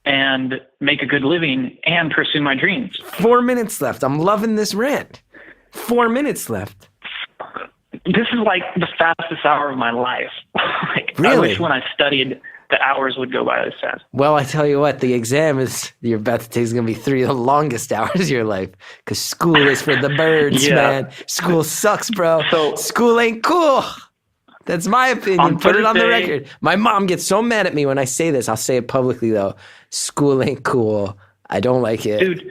D: and make a good living and pursue my dreams.
A: 4 minutes left. I'm loving this rant. 4 minutes left.
D: This is the fastest hour of my life.
A: Really?
D: I wish when I studied the hours would go by as fast.
A: Well, I tell you what, the exam you're about to take is going to be 3 of the longest hours of your life, because school is for the birds,
D: Yeah.
A: man. School sucks, bro.
D: So-
A: School ain't cool. That's my opinion.
D: On
A: Put it on the
D: Thursday-
A: record. My mom gets so mad at me when I say this. I'll say it publicly, though. School ain't cool. I don't like it.
D: Dude,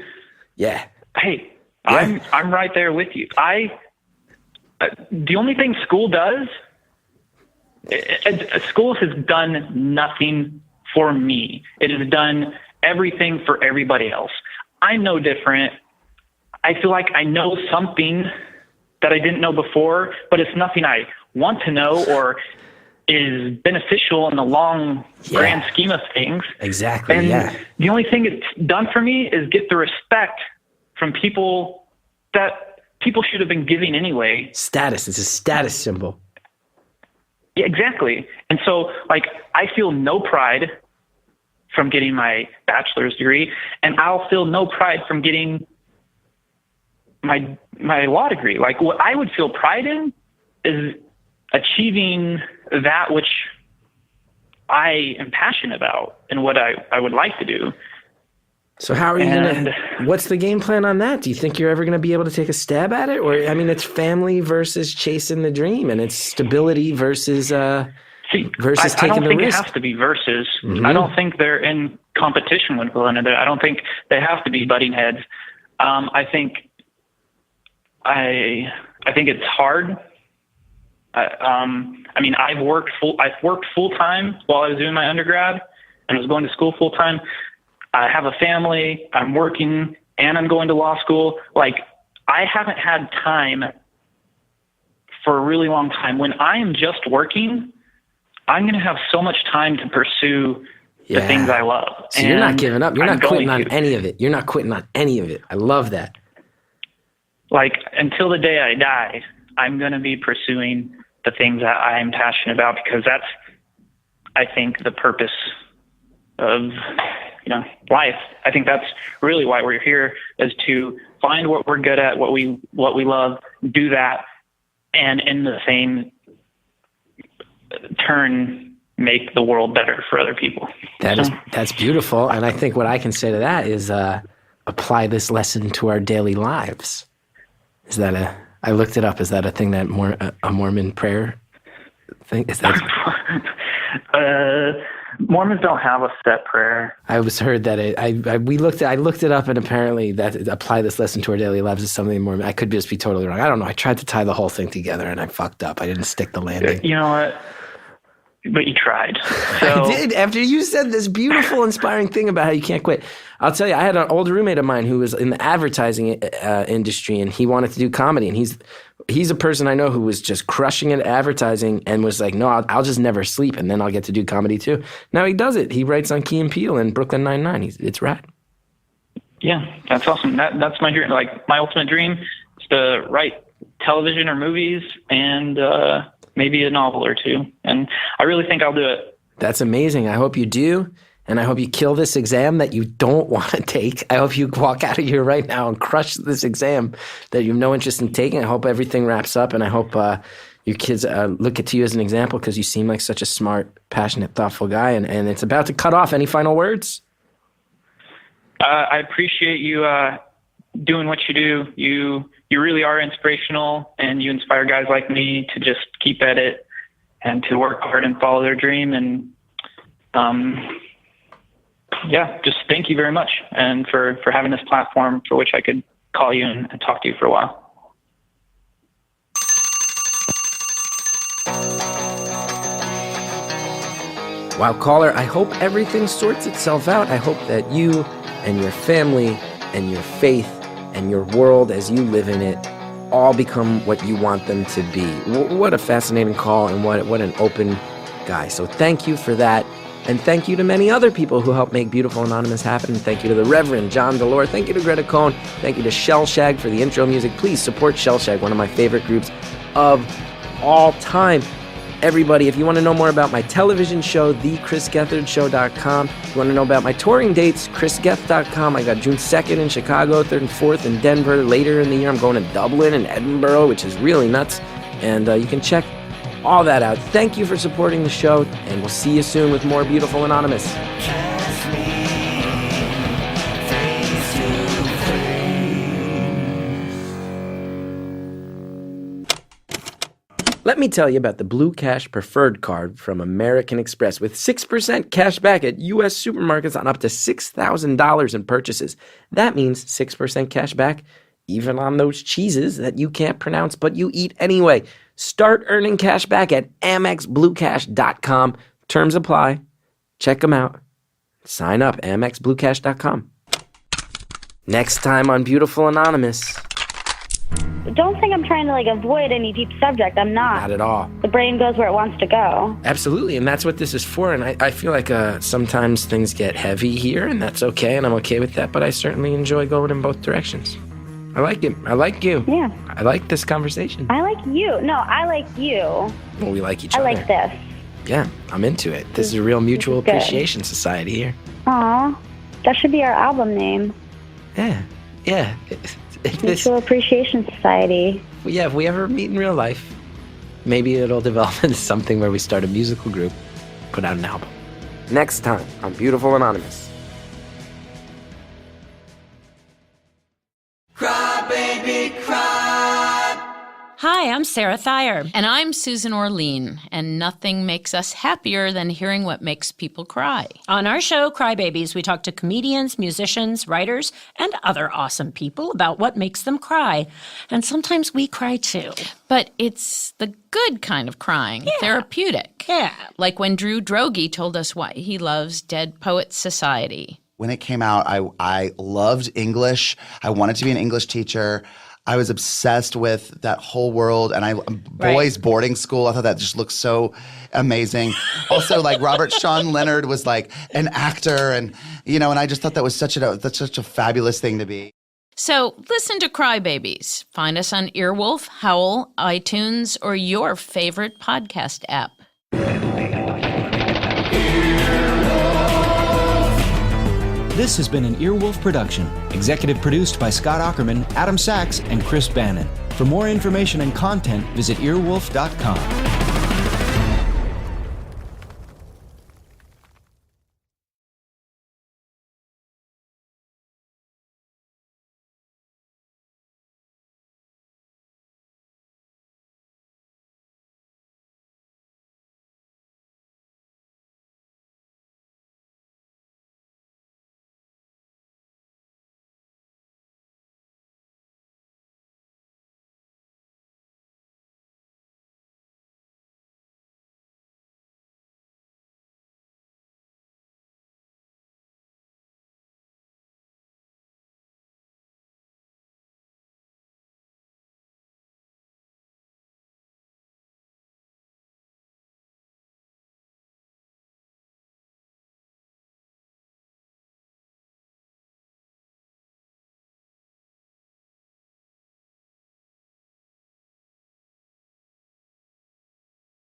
A: Yeah.
D: hey,
A: Yeah.
D: I'm right there with you. The only thing school does, school has done nothing for me. It has done everything for everybody else. I'm no different. I feel like I know something that I didn't know before, but it's nothing I want to know or is beneficial in the long grand scheme of things.
A: Exactly,
D: And
A: yeah.
D: the only thing it's done for me is get the respect from people that people should have been giving anyway.
A: Status. It's a status symbol.
D: Yeah, exactly. And so, like, I feel no pride from getting my bachelor's degree, and I'll feel no pride from getting my law degree. Like, what I would feel pride in is achieving that which I am passionate about and what I would like to do.
A: So how are you what's the game plan on that? Do you think you're ever going to be able to take a stab at it? Or, I mean, it's family versus chasing the dream, and it's stability versus
D: I
A: taking
D: don't
A: the
D: think
A: risk.
D: it has to be versus.
A: Mm-hmm.
D: I don't think they're in competition with one another. I don't think they have to be butting heads. I think it's hard. I mean, I've worked full time while I was doing my undergrad and was going to school full time. I have a family, I'm working, and I'm going to law school. Like, I haven't had time for a really long time. When I am just working, I'm going to have so much time to pursue the things I love.
A: So you're not giving up. You're
D: I'm
A: not quitting
D: going
A: on
D: to.
A: any of it. You're not quitting on any of it. I love that.
D: Like, until the day I die, I'm going to be pursuing the things that I am passionate about, because that's, I think, the purpose of, life. I think that's really why we're here, is to find what we're good at, what we love, do that, and in the same turn, make the world better for other people.
A: That's beautiful. And I think what I can say to that is apply this lesson to our daily lives. I looked it up. Is that a thing that a Mormon prayer thing? Is that?
D: Mormons don't have a set prayer.
A: I was heard that I looked it up, and apparently that apply this lesson to our daily lives is something Mormon. I could just be totally wrong. I don't know. I tried to tie the whole thing together and I fucked up. I didn't stick the landing.
D: You know what? But you tried. So,
A: I did. After you said this beautiful, inspiring thing about how you can't quit, I'll tell you, I had an old roommate of mine who was in the advertising industry, and he wanted to do comedy. And he's a person I know who was just crushing it at advertising and was like, no, I'll just never sleep, and then I'll get to do comedy too. Now he does it. He writes on Key and Peele and Brooklyn Nine-Nine. It's rad.
D: Yeah, that's awesome. That's my dream. Like, my ultimate dream is to write television or movies and maybe a novel or two. And I really think I'll do it.
A: That's amazing. I hope you do. And I hope you kill this exam that you don't want to take. I hope you walk out of here right now and crush this exam that you have no interest in taking. I hope everything wraps up, and I hope your kids look at you as an example, because you seem like such a smart, passionate, thoughtful guy. And it's about to cut off. Any final words?
D: I appreciate you doing what you do. You really are inspirational, and you inspire guys like me to just keep at it and to work hard and follow their dream. And just thank you very much, and for having this platform for which I could call you and talk to you for a while.
A: Wow, caller, I hope everything sorts itself out. I hope that you and your family and your faith and your world as you live in it all become what you want them to be. What a fascinating call, and what an open guy. So thank you for that. And thank you to many other people who helped make Beautiful Anonymous happen. Thank you to the Reverend John Delore. Thank you to Greta Cohn. Thank you to Shellshag for the intro music. Please support Shellshag, one of my favorite groups of all time. Everybody, if you want to know more about my television show, thechrisgethardshow.com. If you want to know about my touring dates, chrisgeth.com. I got June 2nd in Chicago, 3rd and 4th in Denver. Later in the year, I'm going to Dublin and Edinburgh, which is really nuts. And you can check all that out. Thank you for supporting the show, and we'll see you soon with more Beautiful Anonymous.
B: Kiss me face to face.
A: Let me tell you about the Blue Cash Preferred Card from American Express with 6% cash back at U.S. supermarkets on up to $6,000 in purchases. That means 6% cash back even on those cheeses that you can't pronounce but you eat anyway. Start earning cash back at AmexBlueCash.com. Terms apply. Check them out. Sign up, AmexBlueCash.com. Next time on Beautiful Anonymous.
E: Don't think I'm trying to avoid any deep subject. I'm not.
A: Not at all.
E: The brain goes where it wants to go.
A: Absolutely, and that's what this is for. And I feel like sometimes things get heavy here, and that's okay, and I'm okay with that. But I certainly enjoy going in both directions. I like it. I like you.
E: Yeah.
A: I like this conversation.
E: I like you. No, I like you.
A: Well, we like each
E: I
A: other.
E: like this.
A: Yeah, I'm into it. This is a real mutual
E: good.
A: appreciation society here.
E: Aw, that should be our album name.
A: Yeah.
E: Mutual Appreciation Society.
A: If we ever meet in real life, maybe it'll develop into something where we start a musical group, put out an album. Next time on Beautiful Anonymous.
B: Cry, baby, cry.
F: Hi, I'm Sarah Thayer.
G: And I'm Susan Orlean, and nothing makes us happier than hearing what makes people cry.
F: On our show, Crybabies, we talk to comedians, musicians, writers, and other awesome people about what makes them cry. And sometimes we cry too.
G: But it's the good kind of crying, therapeutic.
F: Yeah.
G: Like when Drew Droege told us why he loves Dead Poets Society.
H: When it came out, I loved English. I wanted to be an English teacher. I was obsessed with that whole world, and boys' boarding school. I thought that just looked so amazing. Also, Robert Sean Leonard was an actor, and and I just thought that was such a fabulous thing to be.
G: So listen to Crybabies. Find us on Earwolf, Howl, iTunes, or your favorite podcast app.
I: This has been an Earwolf production, executive produced by Scott Ackerman, Adam Sachs, and Chris Bannon. For more information and content, visit earwolf.com.